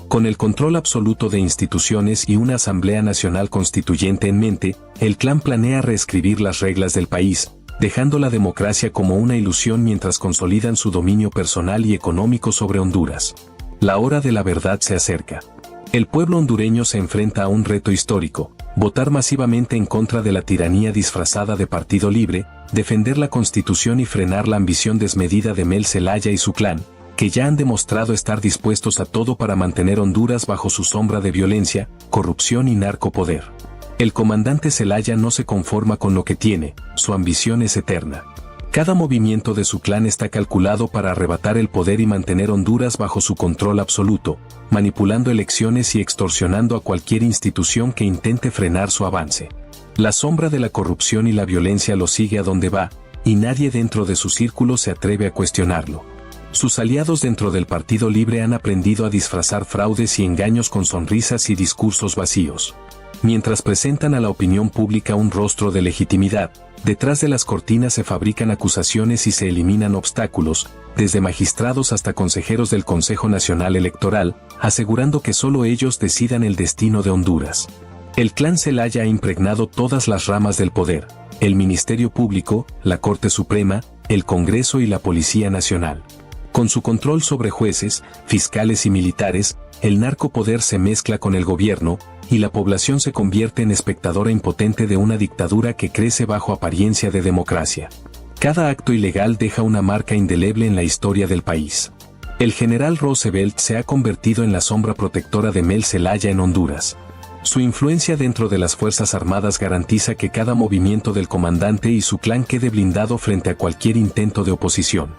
Con el control absoluto de instituciones y una Asamblea Nacional Constituyente en mente, el clan planea reescribir las reglas del país, dejando la democracia como una ilusión mientras consolidan su dominio personal y económico sobre Honduras. La hora de la verdad se acerca. El pueblo hondureño se enfrenta a un reto histórico: votar masivamente en contra de la tiranía disfrazada de Partido Libre, defender la Constitución y frenar la ambición desmedida de Mel Zelaya y su clan, que ya han demostrado estar dispuestos a todo para mantener Honduras bajo su sombra de violencia, corrupción y narcopoder. El comandante Zelaya no se conforma con lo que tiene, su ambición es eterna. Cada movimiento de su clan está calculado para arrebatar el poder y mantener Honduras bajo su control absoluto, manipulando elecciones y extorsionando a cualquier institución que intente frenar su avance. La sombra de la corrupción y la violencia lo sigue a donde va, y nadie dentro de su círculo se atreve a cuestionarlo. Sus aliados dentro del Partido Libre han aprendido a disfrazar fraudes y engaños con sonrisas y discursos vacíos. Mientras presentan a la opinión pública un rostro de legitimidad, detrás de las cortinas se fabrican acusaciones y se eliminan obstáculos, desde magistrados hasta consejeros del Consejo Nacional Electoral, asegurando que solo ellos decidan el destino de Honduras. El clan Zelaya ha impregnado todas las ramas del poder: el Ministerio Público, la Corte Suprema, el Congreso y la Policía Nacional. Con su control sobre jueces, fiscales y militares, el narcopoder se mezcla con el gobierno, y la población se convierte en espectadora impotente de una dictadura que crece bajo apariencia de democracia. Cada acto ilegal deja una marca indeleble en la historia del país. El general Roosevelt se ha convertido en la sombra protectora de Mel Zelaya en Honduras. Su influencia dentro de las Fuerzas Armadas garantiza que cada movimiento del comandante y su clan quede blindado frente a cualquier intento de oposición.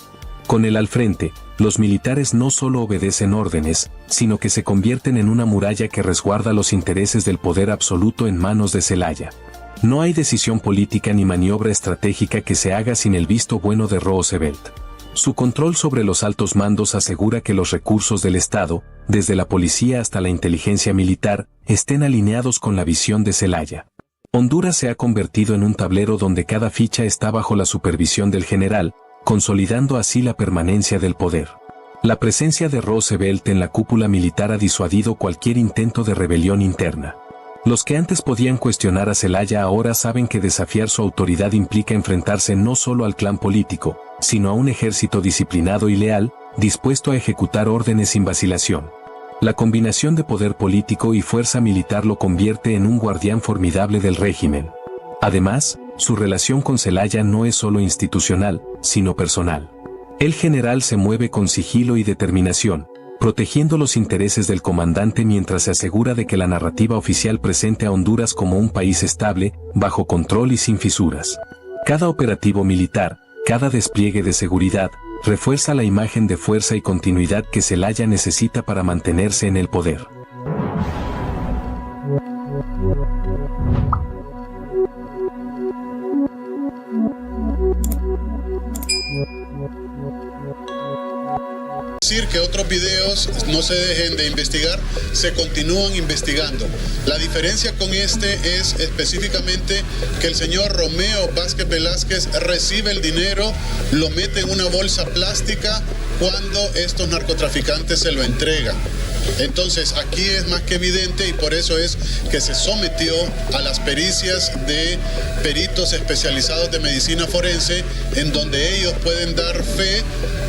Con él al frente, los militares no solo obedecen órdenes, sino que se convierten en una muralla que resguarda los intereses del poder absoluto en manos de Zelaya. No hay decisión política ni maniobra estratégica que se haga sin el visto bueno de Roosevelt. Su control sobre los altos mandos asegura que los recursos del Estado, desde la policía hasta la inteligencia militar, estén alineados con la visión de Zelaya. Honduras se ha convertido en un tablero donde cada ficha está bajo la supervisión del general, consolidando así la permanencia del poder. La presencia de Roosevelt en la cúpula militar ha disuadido cualquier intento de rebelión interna. Los que antes podían cuestionar a Zelaya ahora saben que desafiar su autoridad implica enfrentarse no solo al clan político, sino a un ejército disciplinado y leal, dispuesto a ejecutar órdenes sin vacilación. La combinación de poder político y fuerza militar lo convierte en un guardián formidable del régimen. Además, su relación con Zelaya no es solo institucional, sino personal. El general se mueve con sigilo y determinación, protegiendo los intereses del comandante mientras se asegura de que la narrativa oficial presente a Honduras como un país estable, bajo control y sin fisuras. Cada operativo militar, cada despliegue de seguridad, refuerza la imagen de fuerza y continuidad que Zelaya necesita para mantenerse en el poder. decir que otros videos no se dejen de investigar, se continúan investigando. La diferencia con este es específicamente que el señor Romeo Vázquez Velázquez recibe el dinero, lo mete en una bolsa plástica cuando estos narcotraficantes se lo entregan. Entonces aquí es más que evidente y por eso es que se sometió a las pericias de peritos especializados de medicina forense, en donde ellos pueden dar fe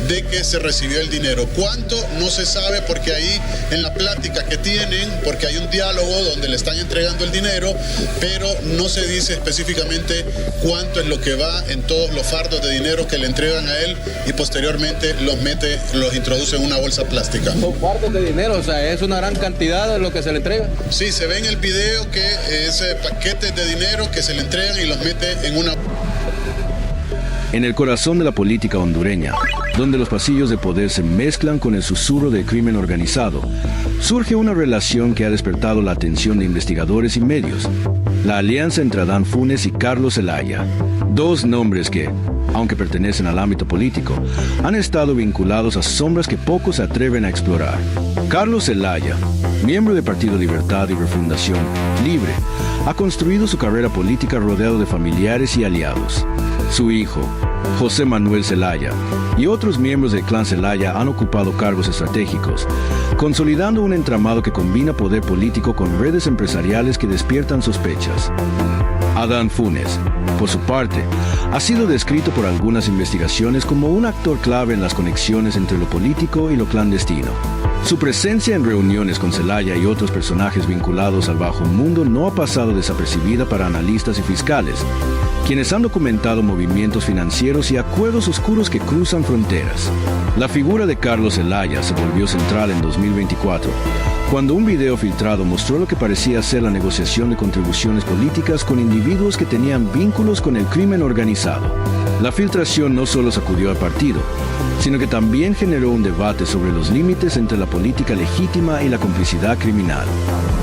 de que se recibió el dinero. ¿Cuánto? No se sabe, porque ahí en la plática que tienen, porque hay un diálogo donde le están entregando el dinero, pero no se dice específicamente cuánto es lo que va en todos los fardos de dinero que le entregan a él y posteriormente los introduce en una bolsa plástica. Son fardos de dinero, o sea, es una gran cantidad de lo que se le entrega. Sí, se ve en el video que es paquetes de dinero que se le entregan y los mete en una... En el corazón de la política hondureña, donde los pasillos de poder se mezclan con el susurro del crimen organizado, surge una relación que ha despertado la atención de investigadores y medios: la alianza entre Adán Funes y Carlos Zelaya, dos nombres que, aunque pertenecen al ámbito político, han estado vinculados a sombras que pocos se atreven a explorar. Carlos Zelaya, miembro del Partido Libertad y Refundación Libre, ha construido su carrera política rodeado de familiares y aliados. Su hijo, José Manuel Zelaya, y otros miembros del clan Zelaya han ocupado cargos estratégicos, consolidando un entramado que combina poder político con redes empresariales que despiertan sospechas. Adán Funes, por su parte, ha sido descrito por algunas investigaciones como un actor clave en las conexiones entre lo político y lo clandestino. Su presencia en reuniones con Zelaya y otros personajes vinculados al bajo mundo no ha pasado desapercibida para analistas y fiscales, quienes han documentado movimientos financieros y acuerdos oscuros que cruzan fronteras. La figura de Carlos Zelaya se volvió central en 2024, cuando un video filtrado mostró lo que parecía ser la negociación de contribuciones políticas con individuos que tenían vínculos con el crimen organizado. La filtración no solo sacudió al partido, sino que también generó un debate sobre los límites entre la política legítima y la complicidad criminal.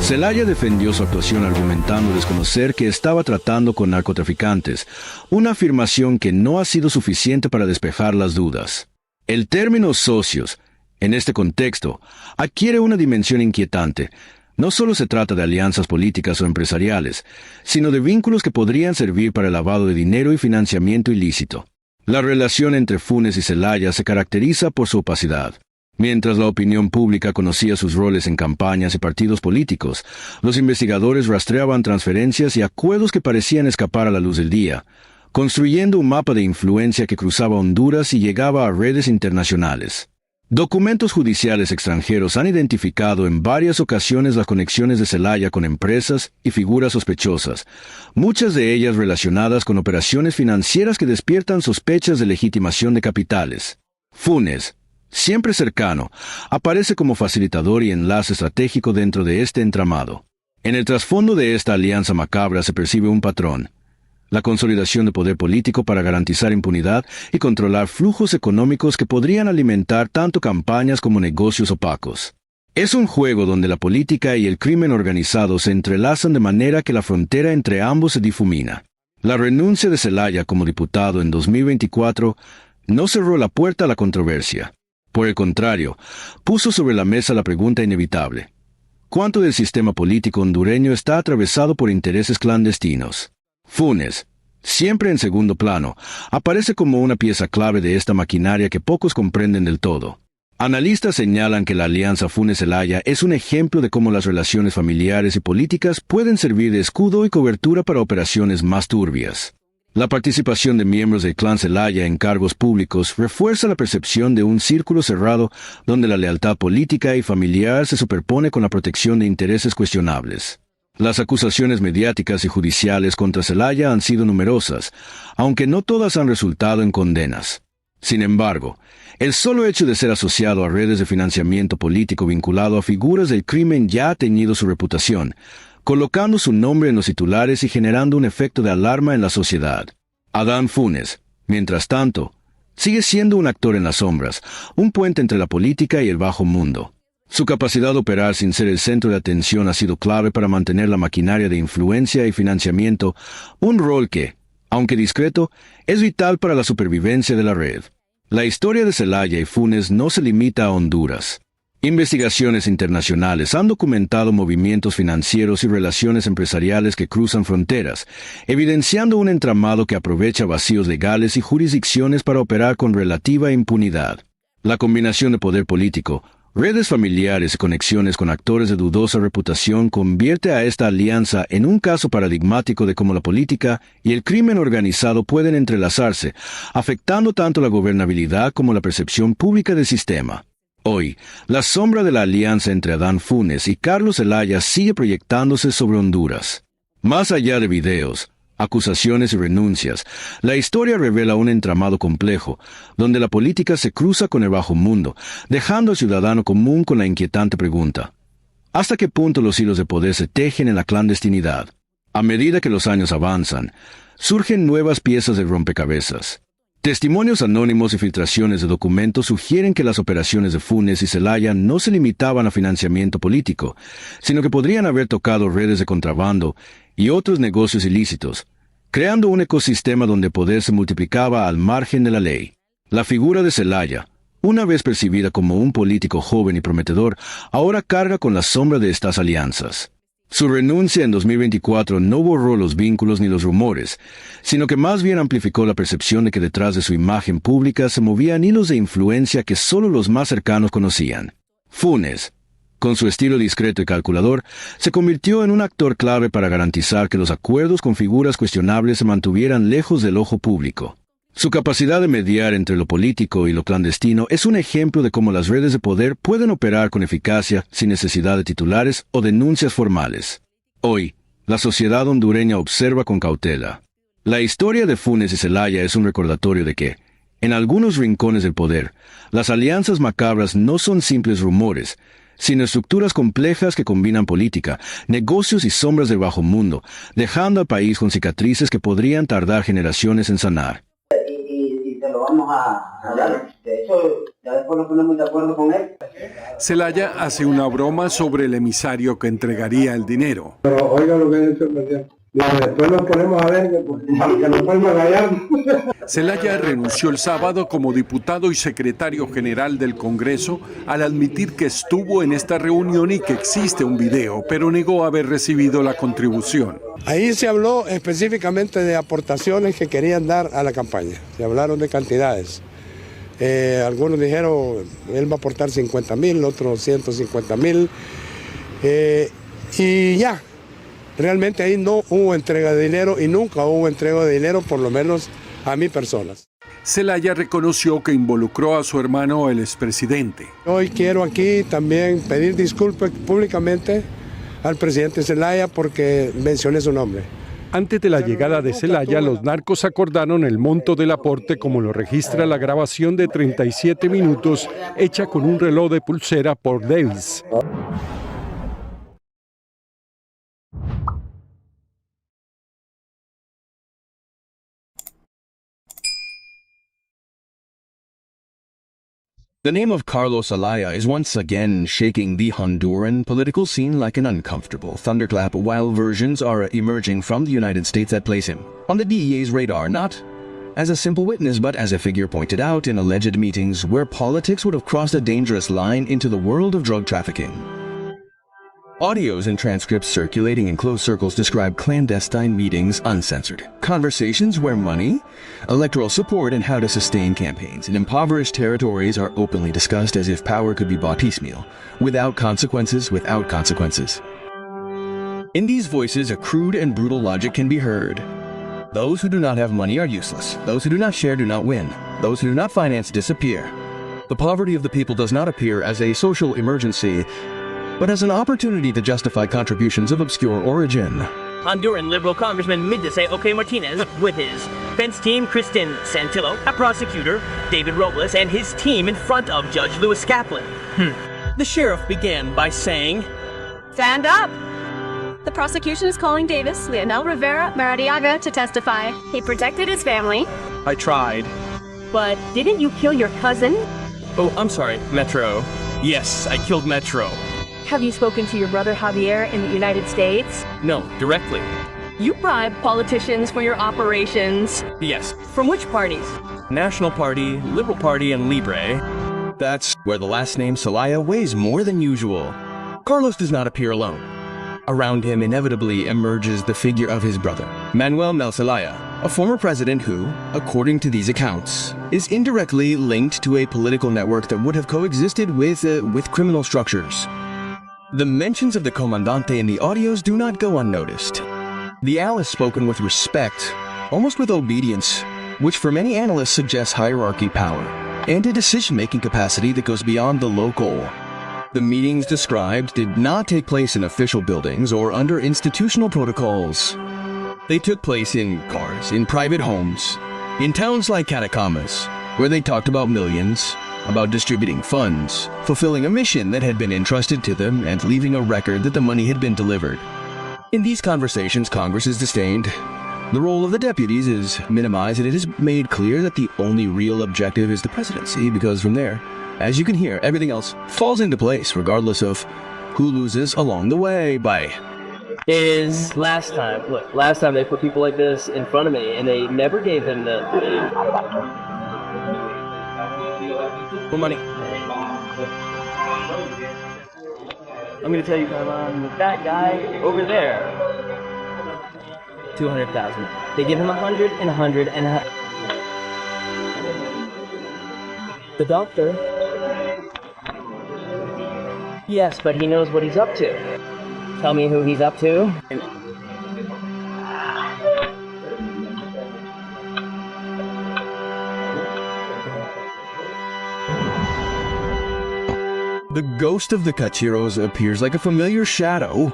Zelaya defendió su actuación argumentando desconocer que estaba tratando con narcotraficantes, una afirmación que no ha sido suficiente para despejar las dudas. El término socios, en este contexto, adquiere una dimensión inquietante. No solo se trata de alianzas políticas o empresariales, sino de vínculos que podrían servir para el lavado de dinero y financiamiento ilícito. La relación entre Funes y Zelaya se caracteriza por su opacidad. Mientras la opinión pública conocía sus roles en campañas y partidos políticos, los investigadores rastreaban transferencias y acuerdos que parecían escapar a la luz del día, construyendo un mapa de influencia que cruzaba Honduras y llegaba a redes internacionales. Documentos judiciales extranjeros han identificado en varias ocasiones las conexiones de Zelaya con empresas y figuras sospechosas, muchas de ellas relacionadas con operaciones financieras que despiertan sospechas de legitimación de capitales. Funes, siempre cercano, aparece como facilitador y enlace estratégico dentro de este entramado. En el trasfondo de esta alianza macabra se percibe un patrón: la consolidación de poder político para garantizar impunidad y controlar flujos económicos que podrían alimentar tanto campañas como negocios opacos. Es un juego donde la política y el crimen organizado se entrelazan de manera que la frontera entre ambos se difumina. La renuncia de Zelaya como diputado en 2024 no cerró la puerta a la controversia. Por el contrario, puso sobre la mesa la pregunta inevitable: ¿cuánto del sistema político hondureño está atravesado por intereses clandestinos? Funes, siempre en segundo plano, aparece como una pieza clave de esta maquinaria que pocos comprenden del todo. Analistas señalan que la alianza Funes-Zelaya es un ejemplo de cómo las relaciones familiares y políticas pueden servir de escudo y cobertura para operaciones más turbias. La participación de miembros del clan Zelaya en cargos públicos refuerza la percepción de un círculo cerrado donde la lealtad política y familiar se superpone con la protección de intereses cuestionables. Las acusaciones mediáticas y judiciales contra Zelaya han sido numerosas, aunque no todas han resultado en condenas. Sin embargo, el solo hecho de ser asociado a redes de financiamiento político vinculado a figuras del crimen ya ha teñido su reputación, colocando su nombre en los titulares y generando un efecto de alarma en la sociedad. Adán Funes, mientras tanto, sigue siendo un actor en las sombras, un puente entre la política y el bajo mundo. Su capacidad de operar sin ser el centro de atención ha sido clave para mantener la maquinaria de influencia y financiamiento, un rol que, aunque discreto, es vital para la supervivencia de la red. La historia de Zelaya y Funes no se limita a Honduras. Investigaciones internacionales han documentado movimientos financieros y relaciones empresariales que cruzan fronteras, evidenciando un entramado que aprovecha vacíos legales y jurisdicciones para operar con relativa impunidad. La combinación de poder político, redes familiares y conexiones con actores de dudosa reputación convierte a esta alianza en un caso paradigmático de cómo la política y el crimen organizado pueden entrelazarse, afectando tanto la gobernabilidad como la percepción pública del sistema. Hoy, la sombra de la alianza entre Adán Funes y Carlos Zelaya sigue proyectándose sobre Honduras. Más allá de videos, acusaciones y renuncias, la historia revela un entramado complejo, donde la política se cruza con el bajo mundo, dejando al ciudadano común con la inquietante pregunta: ¿hasta qué punto los hilos de poder se tejen en la clandestinidad? A medida que los años avanzan, surgen nuevas piezas de rompecabezas. Testimonios anónimos y filtraciones de documentos sugieren que las operaciones de Funes y Zelaya no se limitaban a financiamiento político, sino que podrían haber tocado redes de contrabando y otros negocios ilícitos, creando un ecosistema donde el poder se multiplicaba al margen de la ley. La figura de Zelaya, una vez percibida como un político joven y prometedor, ahora carga con la sombra de estas alianzas. Su renuncia en 2024 no borró los vínculos ni los rumores, sino que más bien amplificó la percepción de que detrás de su imagen pública se movían hilos de influencia que solo los más cercanos conocían. Funes, con su estilo discreto y calculador, se convirtió en un actor clave para garantizar que los acuerdos con figuras cuestionables se mantuvieran lejos del ojo público. Su capacidad de mediar entre lo político y lo clandestino es un ejemplo de cómo las redes de poder pueden operar con eficacia sin necesidad de titulares o denuncias formales. Hoy, la sociedad hondureña observa con cautela. La historia de Funes y Zelaya es un recordatorio de que, en algunos rincones del poder, las alianzas macabras no son simples rumores, sino estructuras complejas que combinan política, negocios y sombras del bajo mundo, dejando al país con cicatrices que podrían tardar generaciones en sanar. Y se lo vamos a hablar. De hecho, ya después nos ponemos de acuerdo con él. Zelaya hace una broma sobre el emisario que entregaría el dinero. Pero oiga lo que dice el presidente. Después nos ponemos a ver que nos vuelvan a hallar. Zelaya renunció el sábado como diputado y secretario general del Congreso al admitir que estuvo en esta reunión y que existe un video, pero negó haber recibido la contribución. Ahí se habló específicamente de aportaciones que querían dar a la campaña. Se hablaron de cantidades. Algunos dijeron, él va a aportar 50,000, otros 150,000. Y ya. Realmente ahí no hubo entrega de dinero y nunca hubo entrega de dinero, por lo menos a mi persona. Zelaya reconoció que involucró a su hermano, el expresidente. Hoy quiero aquí también pedir disculpas públicamente al presidente Zelaya porque mencioné su nombre. Antes de la llegada de Zelaya, los narcos acordaron el monto del aporte, como lo registra la grabación de 37 minutos hecha con un reloj de pulsera por Davis. The name of Carlos Zelaya is once again shaking the Honduran political scene like an uncomfortable thunderclap, while versions are emerging from the United States that place him on the DEA's radar, not as a simple witness, but as a figure pointed out in alleged meetings where politics would have crossed a dangerous line into the world of drug trafficking. Audios and transcripts circulating in closed circles describe clandestine meetings uncensored. Conversations where money, electoral support, and how to sustain campaigns in impoverished territories are openly discussed as if power could be bought piecemeal, without consequences. In these voices, a crude and brutal logic can be heard. Those who do not have money are useless. Those who do not share do not win. Those who do not finance disappear. The poverty of the people does not appear as a social emergency, but as an opportunity to justify contributions of obscure origin. Honduran Liberal Congressman Mindese Oque Martinez with his defense team Kristen Santillo, a prosecutor, David Robles, and his team in front of Judge Lewis Kaplan. The sheriff began by saying, "Stand up! The prosecution is calling Davis Leonel Rivera Maradiaga to testify. He protected his family." I tried. "But didn't you kill your cousin?" Oh, I'm sorry, Metro. Yes, I killed Metro. "Have you spoken to your brother Javier in the United States?" No, directly. "You bribe politicians for your operations." Yes. "From which parties?" National Party, Liberal Party, and Libre. That's where the last name Zelaya weighs more than usual. Carlos does not appear alone. Around him inevitably emerges the figure of his brother, Manuel Mel Zelaya, a former president who, according to these accounts, is indirectly linked to a political network that would have coexisted with criminal structures. The mentions of the Comandante in the audios do not go unnoticed. The Al is spoken with respect, almost with obedience, which for many analysts suggests hierarchy power, and a decision-making capacity that goes beyond the local. The meetings described did not take place in official buildings or under institutional protocols. They took place in cars, in private homes, in towns like Catacamas, where they talked about millions, about distributing funds, fulfilling a mission that had been entrusted to them, and leaving a record that the money had been delivered. In these conversations, Congress is disdained. The role of the deputies is minimized, and it is made clear that the only real objective is the presidency, because from there, as you can hear, everything else falls into place, regardless of who loses along the way. Bye. Is last time they put people like this in front of me, and they never gave him the money. I'm gonna tell you, that guy over there, 200,000. They give him 100 and 100 and the doctor. Yes, but he knows what he's up to. Tell me who he's up to. The ghost of the Cachiros appears like a familiar shadow.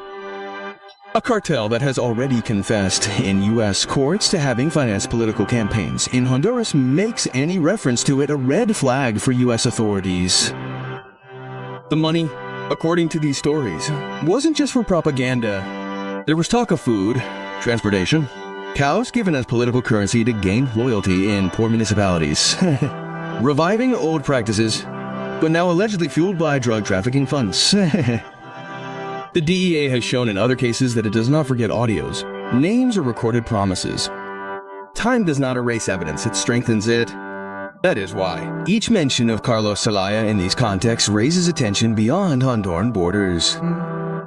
A cartel that has already confessed in U.S. courts to having financed political campaigns in Honduras makes any reference to it a red flag for U.S. authorities. The money, according to these stories, wasn't just for propaganda. There was talk of food, transportation, cows given as political currency to gain loyalty in poor municipalities, reviving old practices, but now allegedly fueled by drug trafficking funds. The DEA has shown in other cases that it does not forget audios, names, or recorded promises. Time does not erase evidence, it strengthens it. That is why each mention of Carlos Zelaya in these contexts raises attention beyond Honduran borders.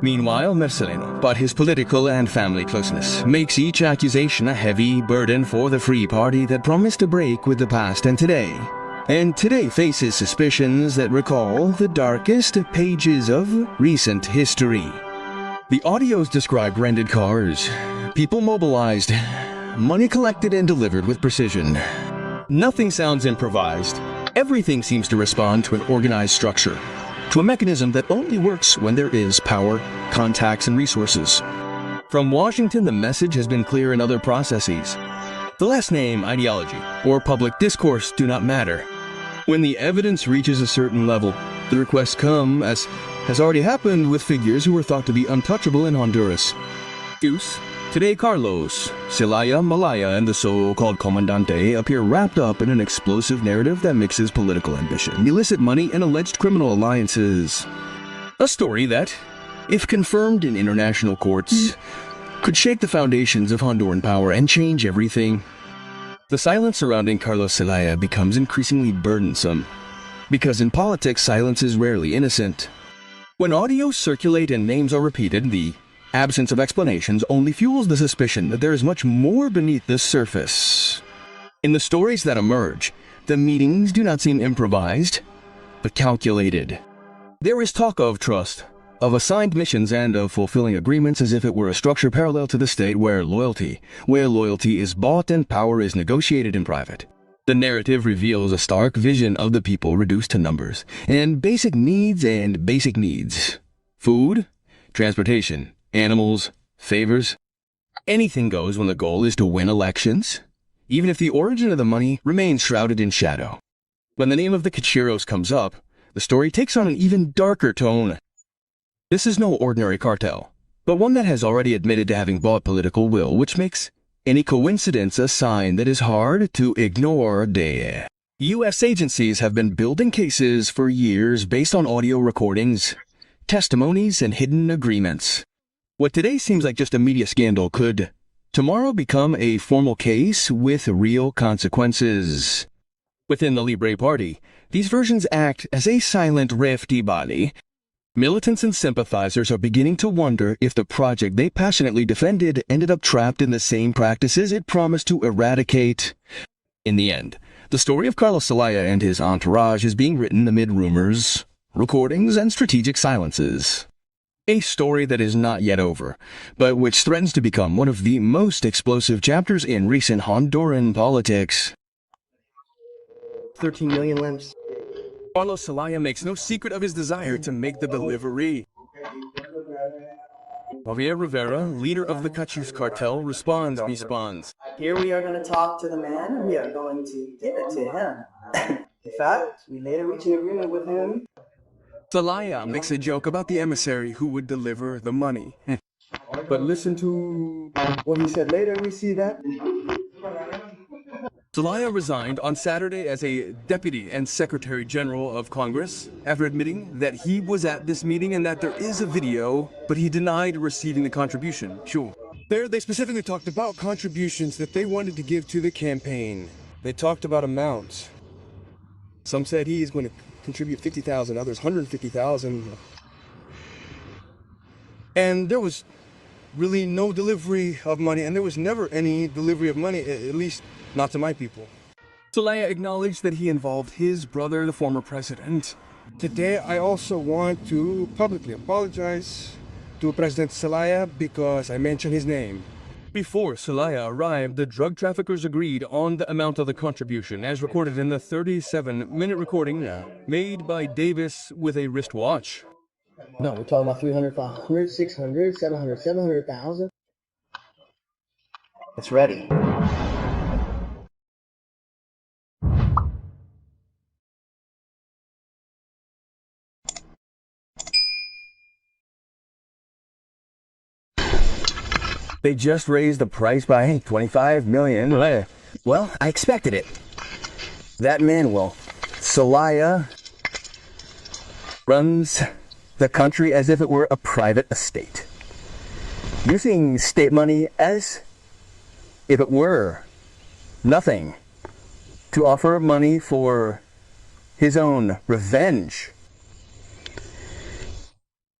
Meanwhile, Marcelino, but his political and family closeness, makes each accusation a heavy burden for the Free Party that promised to break with the past and today faces suspicions that recall the darkest pages of recent history. The audios described rented cars, people mobilized, money collected and delivered with precision. Nothing sounds improvised. Everything seems to respond to an organized structure, to a mechanism that only works when there is power, contacts, and resources. From Washington, the message has been clear in other processes. The last name, ideology, or public discourse do not matter. When the evidence reaches a certain level, the requests come, as has already happened with figures who were thought to be untouchable in Honduras. Today Carlos, Zelaya, Malaya, and the so-called Comandante appear wrapped up in an explosive narrative that mixes political ambition, illicit money, and alleged criminal alliances. A story that, if confirmed in international courts, could shake the foundations of Honduran power and change everything. The silence surrounding Carlos Zelaya becomes increasingly burdensome, because in politics silence is rarely innocent. When audios circulate and names are repeated, the absence of explanations only fuels the suspicion that there is much more beneath the surface. In the stories that emerge, the meetings do not seem improvised, but calculated. There is talk of trust, of assigned missions, and of fulfilling agreements as if it were a structure parallel to the state where loyalty is bought and power is negotiated in private. The narrative reveals a stark vision of the people reduced to numbers, and basic needs. Food, transportation, animals, favors. Anything goes when the goal is to win elections, even if the origin of the money remains shrouded in shadow. When the name of the Cachiros comes up, the story takes on an even darker tone. This is no ordinary cartel, but one that has already admitted to having bought political will, which makes any coincidence a sign that is hard to ignore. U.S. agencies have been building cases for years based on audio recordings, testimonies, and hidden agreements. What today seems like just a media scandal could tomorrow become a formal case with real consequences. Within the Libre Party, these versions act as a silent rift body. Militants and sympathizers are beginning to wonder if the project they passionately defended ended up trapped in the same practices it promised to eradicate. In the end, the story of Carlos Zelaya and his entourage is being written amid rumors, recordings, and strategic silences. A story that is not yet over, but which threatens to become one of the most explosive chapters in recent Honduran politics. 13 million limbs. Carlos Zelaya makes no secret of his desire to make the delivery. Javier Rivera, leader of the Cachus cartel, responds. Here we are going to talk to the man, and we are going to give it to him. In fact, we later reach an agreement with him. Zelaya makes a joke about the emissary who would deliver the money. But listen to what he said later, we see that. Zelaya resigned on Saturday as a deputy and secretary general of Congress after admitting that he was at this meeting and that there is a video, but he denied receiving the contribution. Sure. There, they specifically talked about contributions that they wanted to give to the campaign. They talked about amounts. Some said he is going to contribute 50,000, others 150,000. And there was really no delivery of money, and there was never any delivery of money, at least not to my people. Zelaya acknowledged that he involved his brother, the former president. Today, I also want to publicly apologize to President Zelaya because I mentioned his name. Before Zelaya arrived, the drug traffickers agreed on the amount of the contribution, as recorded in the 37-minute recording made by Davis with a wristwatch. No, we're talking about 300, 500, 600, 700, 700,000. It's ready. They just raised the price by 25 million. Well, I expected it. That Manuel Zelaya runs the country as if it were a private estate, using state money as if it were nothing to offer money for his own revenge.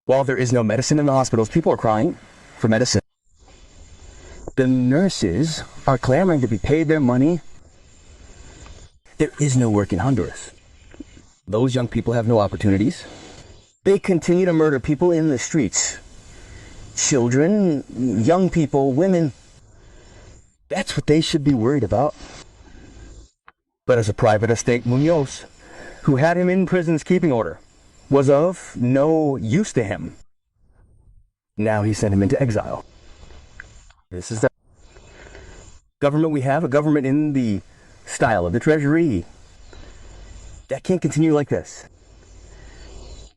While there is no medicine in the hospitals, people are crying for medicine. The nurses are clamoring to be paid their money. There is no work in Honduras. Those young people have no opportunities. They continue to murder people in the streets. Children, young people, women. That's what they should be worried about. But as a private estate, Munoz, who had him in prison's keeping order, was of no use to him. Now he sent him into exile. This is the government we have, a government in the style of the Treasury. That can't continue like this.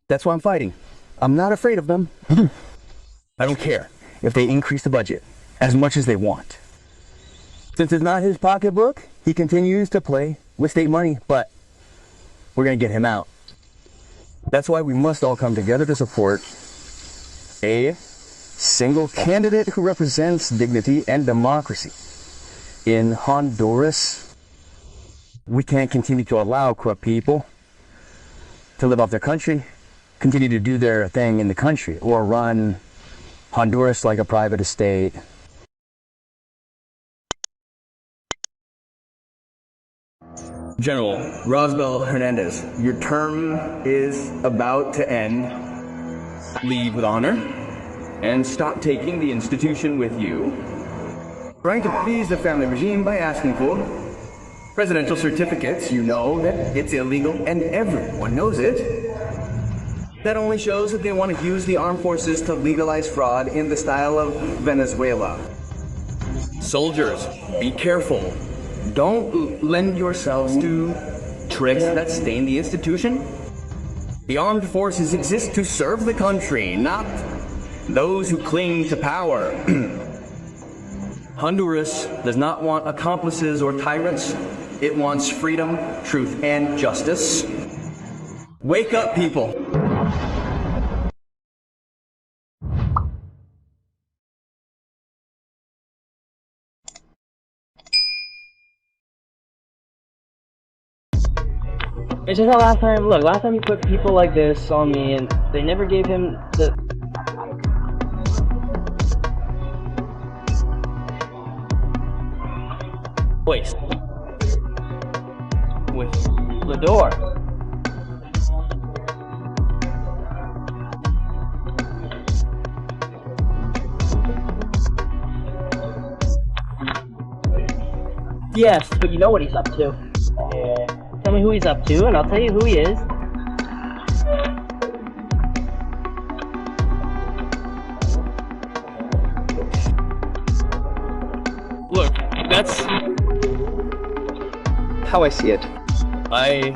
That's why I'm fighting. I'm not afraid of them. I don't care if they increase the budget as much as they want. Since it's not his pocketbook, he continues to play with state money, but we're going to get him out. That's why we must all come together to support a single candidate who represents dignity and democracy. In Honduras, we can't continue to allow corrupt people to live off their country, continue to do their thing in the country, or run Honduras like a private estate. General Rosbel Hernandez, your term is about to end. Leave with honor and stop taking the institution with you. Trying to please the family regime by asking for presidential certificates. You know that it's illegal and everyone knows it. That only shows that they want to use the armed forces to legalize fraud in the style of Venezuela. Soldiers, be careful. Don't lend yourselves to tricks that stain the institution. The armed forces exist to serve the country, not those who cling to power. Honduras does not want accomplices or tyrants. It wants freedom, truth, and justice. Wake up, people. It's just the last time you put people like this on me and they never gave him the... Waste. With the door. Yes, but you know what he's up to. Yeah. Tell me who he's up to, and I'll tell you who he is. Look, that's how I see it. I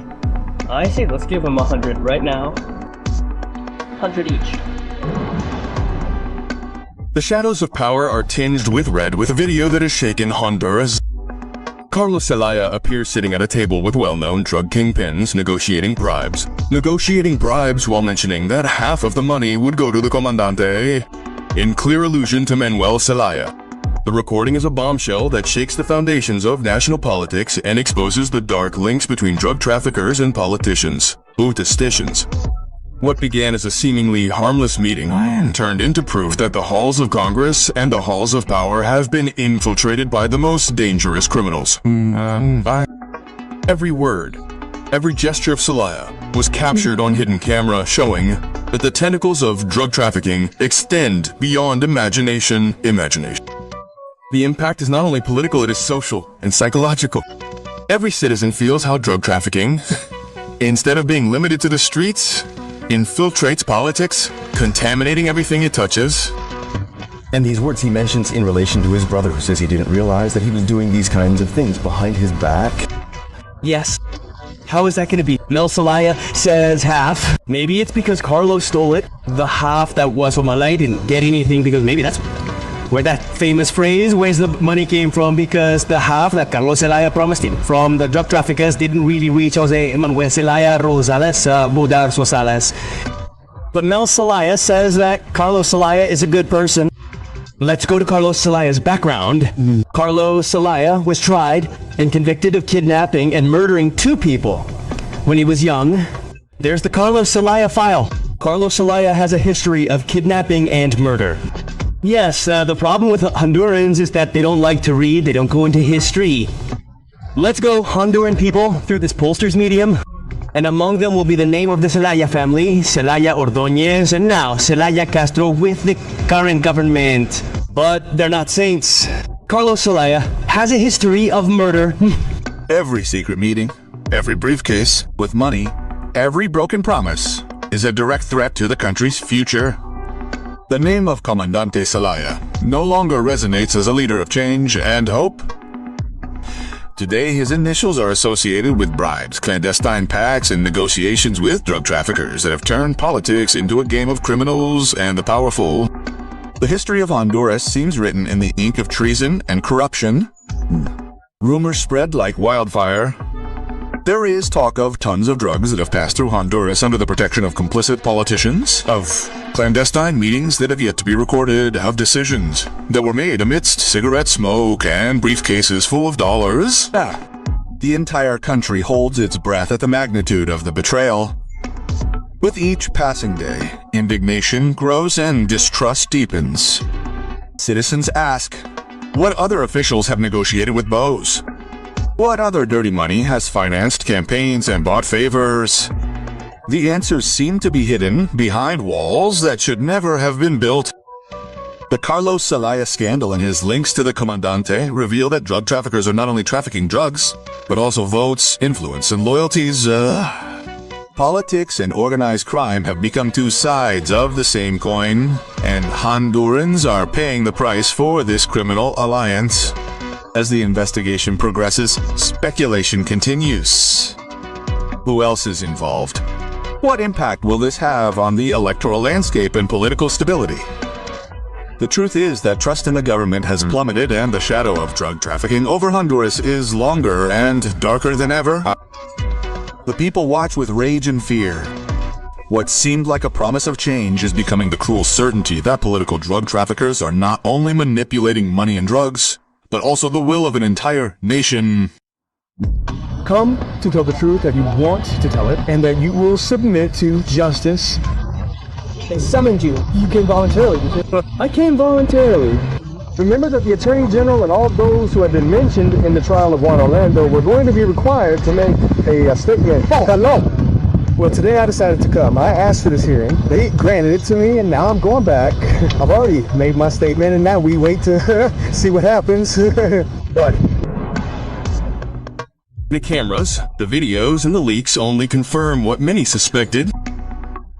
say let's give him 100 right now. 100 each. The shadows of power are tinged with red with a video that has shaken Honduras. Carlos Zelaya appears sitting at a table with well-known drug kingpins negotiating bribes. Negotiating bribes while mentioning that half of the money would go to the Comandante, in clear allusion to Manuel Zelaya. The recording is a bombshell that shakes the foundations of national politics and exposes the dark links between drug traffickers and politicians, politicians. What began as a seemingly harmless meeting turned into proof that the halls of Congress and the halls of power have been infiltrated by the most dangerous criminals. Every word, every gesture of Zelaya was captured on hidden camera, showing that the tentacles of drug trafficking extend beyond imagination. The impact is not only political, it is social and psychological. Every citizen feels how drug trafficking, instead of being limited to the streets, infiltrates politics, contaminating everything it touches. And these words he mentions in relation to his brother, who says he didn't realize that he was doing these kinds of things behind his back. Yes. How is that going to be? Mel Zelaya says half. Maybe it's because Carlos stole it. The half that was from Malay didn't get anything because maybe that's where that famous phrase, where's the money came from, because the half that Carlos Zelaya promised him from the drug traffickers didn't really reach Jose Manuel Zelaya Rosales Budar Rosales. But Mel Zelaya says that Carlos Zelaya is a good person. Let's go to Carlos Zelaya's background. Carlos Zelaya was tried and convicted of kidnapping and murdering 2 people when he was young. There's the Carlos Zelaya file. Carlos Zelaya has a history of kidnapping and murder. Yes, the problem with Hondurans is that they don't like to read, they don't go into history. Let's go, Honduran people, through this pollster's medium. And among them will be the name of the Zelaya family, Zelaya Ordóñez, and now Zelaya Castro with the current government. But they're not saints. Carlos Zelaya has a history of murder. Every secret meeting, every briefcase with money, every broken promise is a direct threat to the country's future. The name of Comandante Zelaya no longer resonates as a leader of change and hope. Today, his initials are associated with bribes, clandestine pacts, and negotiations with drug traffickers that have turned politics into a game of criminals and the powerful. The history of Honduras seems written in the ink of treason and corruption. Rumors spread like wildfire. There is talk of tons of drugs that have passed through Honduras under the protection of complicit politicians, of clandestine meetings that have yet to be recorded, of decisions that were made amidst cigarette smoke and briefcases full of dollars. The entire country holds its breath at the magnitude of the betrayal. With each passing day, indignation grows and distrust deepens. Citizens ask, what other officials have negotiated with Bose? What other dirty money has financed campaigns and bought favors? The answers seem to be hidden behind walls that should never have been built. The Carlos Zelaya scandal and his links to the Comandante reveal that drug traffickers are not only trafficking drugs, but also votes, influence, and loyalties. Politics and organized crime have become 2 sides of the same coin, and Hondurans are paying the price for this criminal alliance. As the investigation progresses, speculation continues. Who else is involved? What impact will this have on the electoral landscape and political stability? The truth is that trust in the government has plummeted, and the shadow of drug trafficking over Honduras is longer and darker than ever. The people watch with rage and fear. What seemed like a promise of change is becoming the cruel certainty that political drug traffickers are not only manipulating money and drugs, but also the will of an entire nation. come to tell the truth, that you want to tell it, and that you will submit to justice. They summoned you. You came voluntarily. I came voluntarily. Remember that the Attorney General and all those who had been mentioned in the trial of Juan Orlando were going to be required to make a statement. Oh, hello. Well, today I decided to come. I asked for this hearing. They granted it to me, and now I'm going back. I've already made my statement, and now we wait to see what happens. But the cameras, the videos, and the leaks only confirm what many suspected.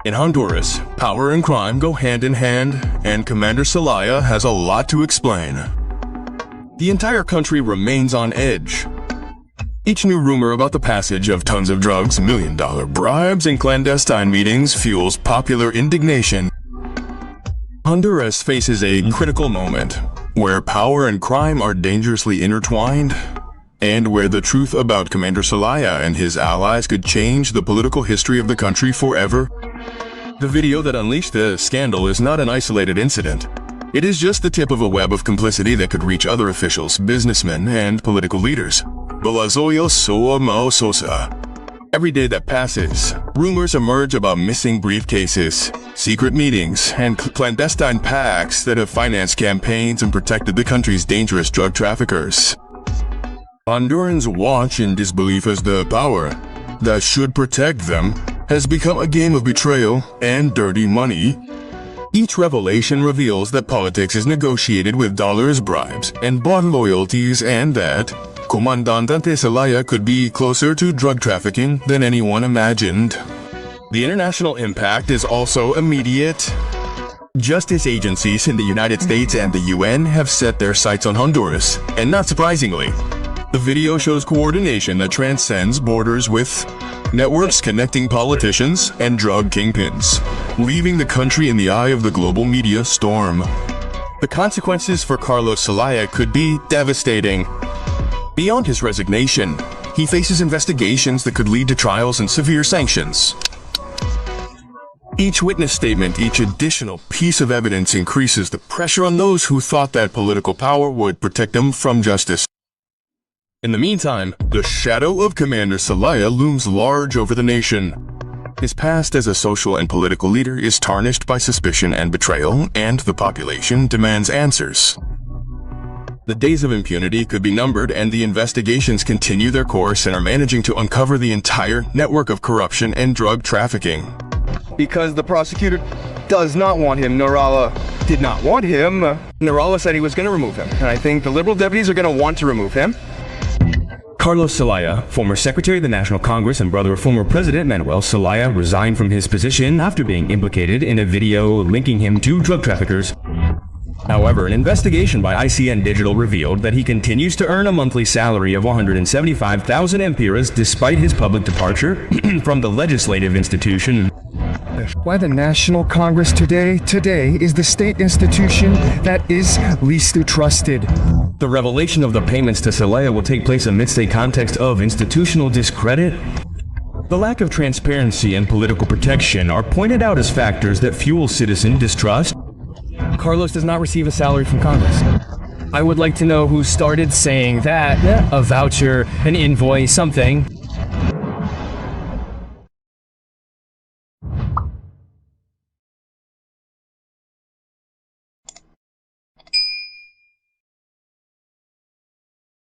In Honduras, power and crime go hand in hand, and Commander Zelaya has a lot to explain. The entire country remains on edge. Each new rumor about the passage of tons of drugs, million-dollar bribes, and clandestine meetings fuels popular indignation. Honduras faces a critical moment, where power and crime are dangerously intertwined, and where the truth about Commander Zelaya and his allies could change the political history of the country forever. The video that unleashed the scandal is not an isolated incident. It is just the tip of a web of complicity that could reach other officials, businessmen, and political leaders. Balazoyo Soamao Sosa. Every day that passes, rumors emerge about missing briefcases, secret meetings, and clandestine pacts that have financed campaigns and protected the country's dangerous drug traffickers. Hondurans watch in disbelief as the power that should protect them has become a game of betrayal and dirty money. Each revelation reveals that politics is negotiated with dollars, bribes, and bond loyalties, and that Comandante Zelaya could be closer to drug trafficking than anyone imagined. The international impact is also immediate. Justice agencies in the United States and the UN have set their sights on Honduras, and not surprisingly, the video shows coordination that transcends borders with networks connecting politicians and drug kingpins, leaving the country in the eye of the global media storm. The consequences for Carlos Zelaya could be devastating. Beyond his resignation, he faces investigations that could lead to trials and severe sanctions. Each witness statement, each additional piece of evidence increases the pressure on those who thought that political power would protect them from justice. In the meantime, the shadow of Commander Zelaya looms large over the nation. His past as a social and political leader is tarnished by suspicion and betrayal, and the population demands answers. The days of impunity could be numbered, and the investigations continue their course and are managing to uncover the entire network of corruption and drug trafficking. because the prosecutor does not want him, Narala did not want him, Narala said he was going to remove him. And I think the Liberal deputies are going to want to remove him. Carlos Zelaya, former Secretary of the National Congress and brother of former President Manuel Zelaya, resigned from his position after being implicated in a video linking him to drug traffickers. However, an investigation by ICN Digital revealed that he continues to earn a monthly salary of 175,000 empiras despite his public departure from the legislative institution. Why the National Congress today is the state institution that is least trusted. The revelation of the payments to Zelaya will take place amidst a context of institutional discredit. The lack of transparency and political protection are pointed out as factors that fuel citizen distrust. Carlos does not receive a salary from Congress. I would like to know who started saying that. A voucher, an invoice, something.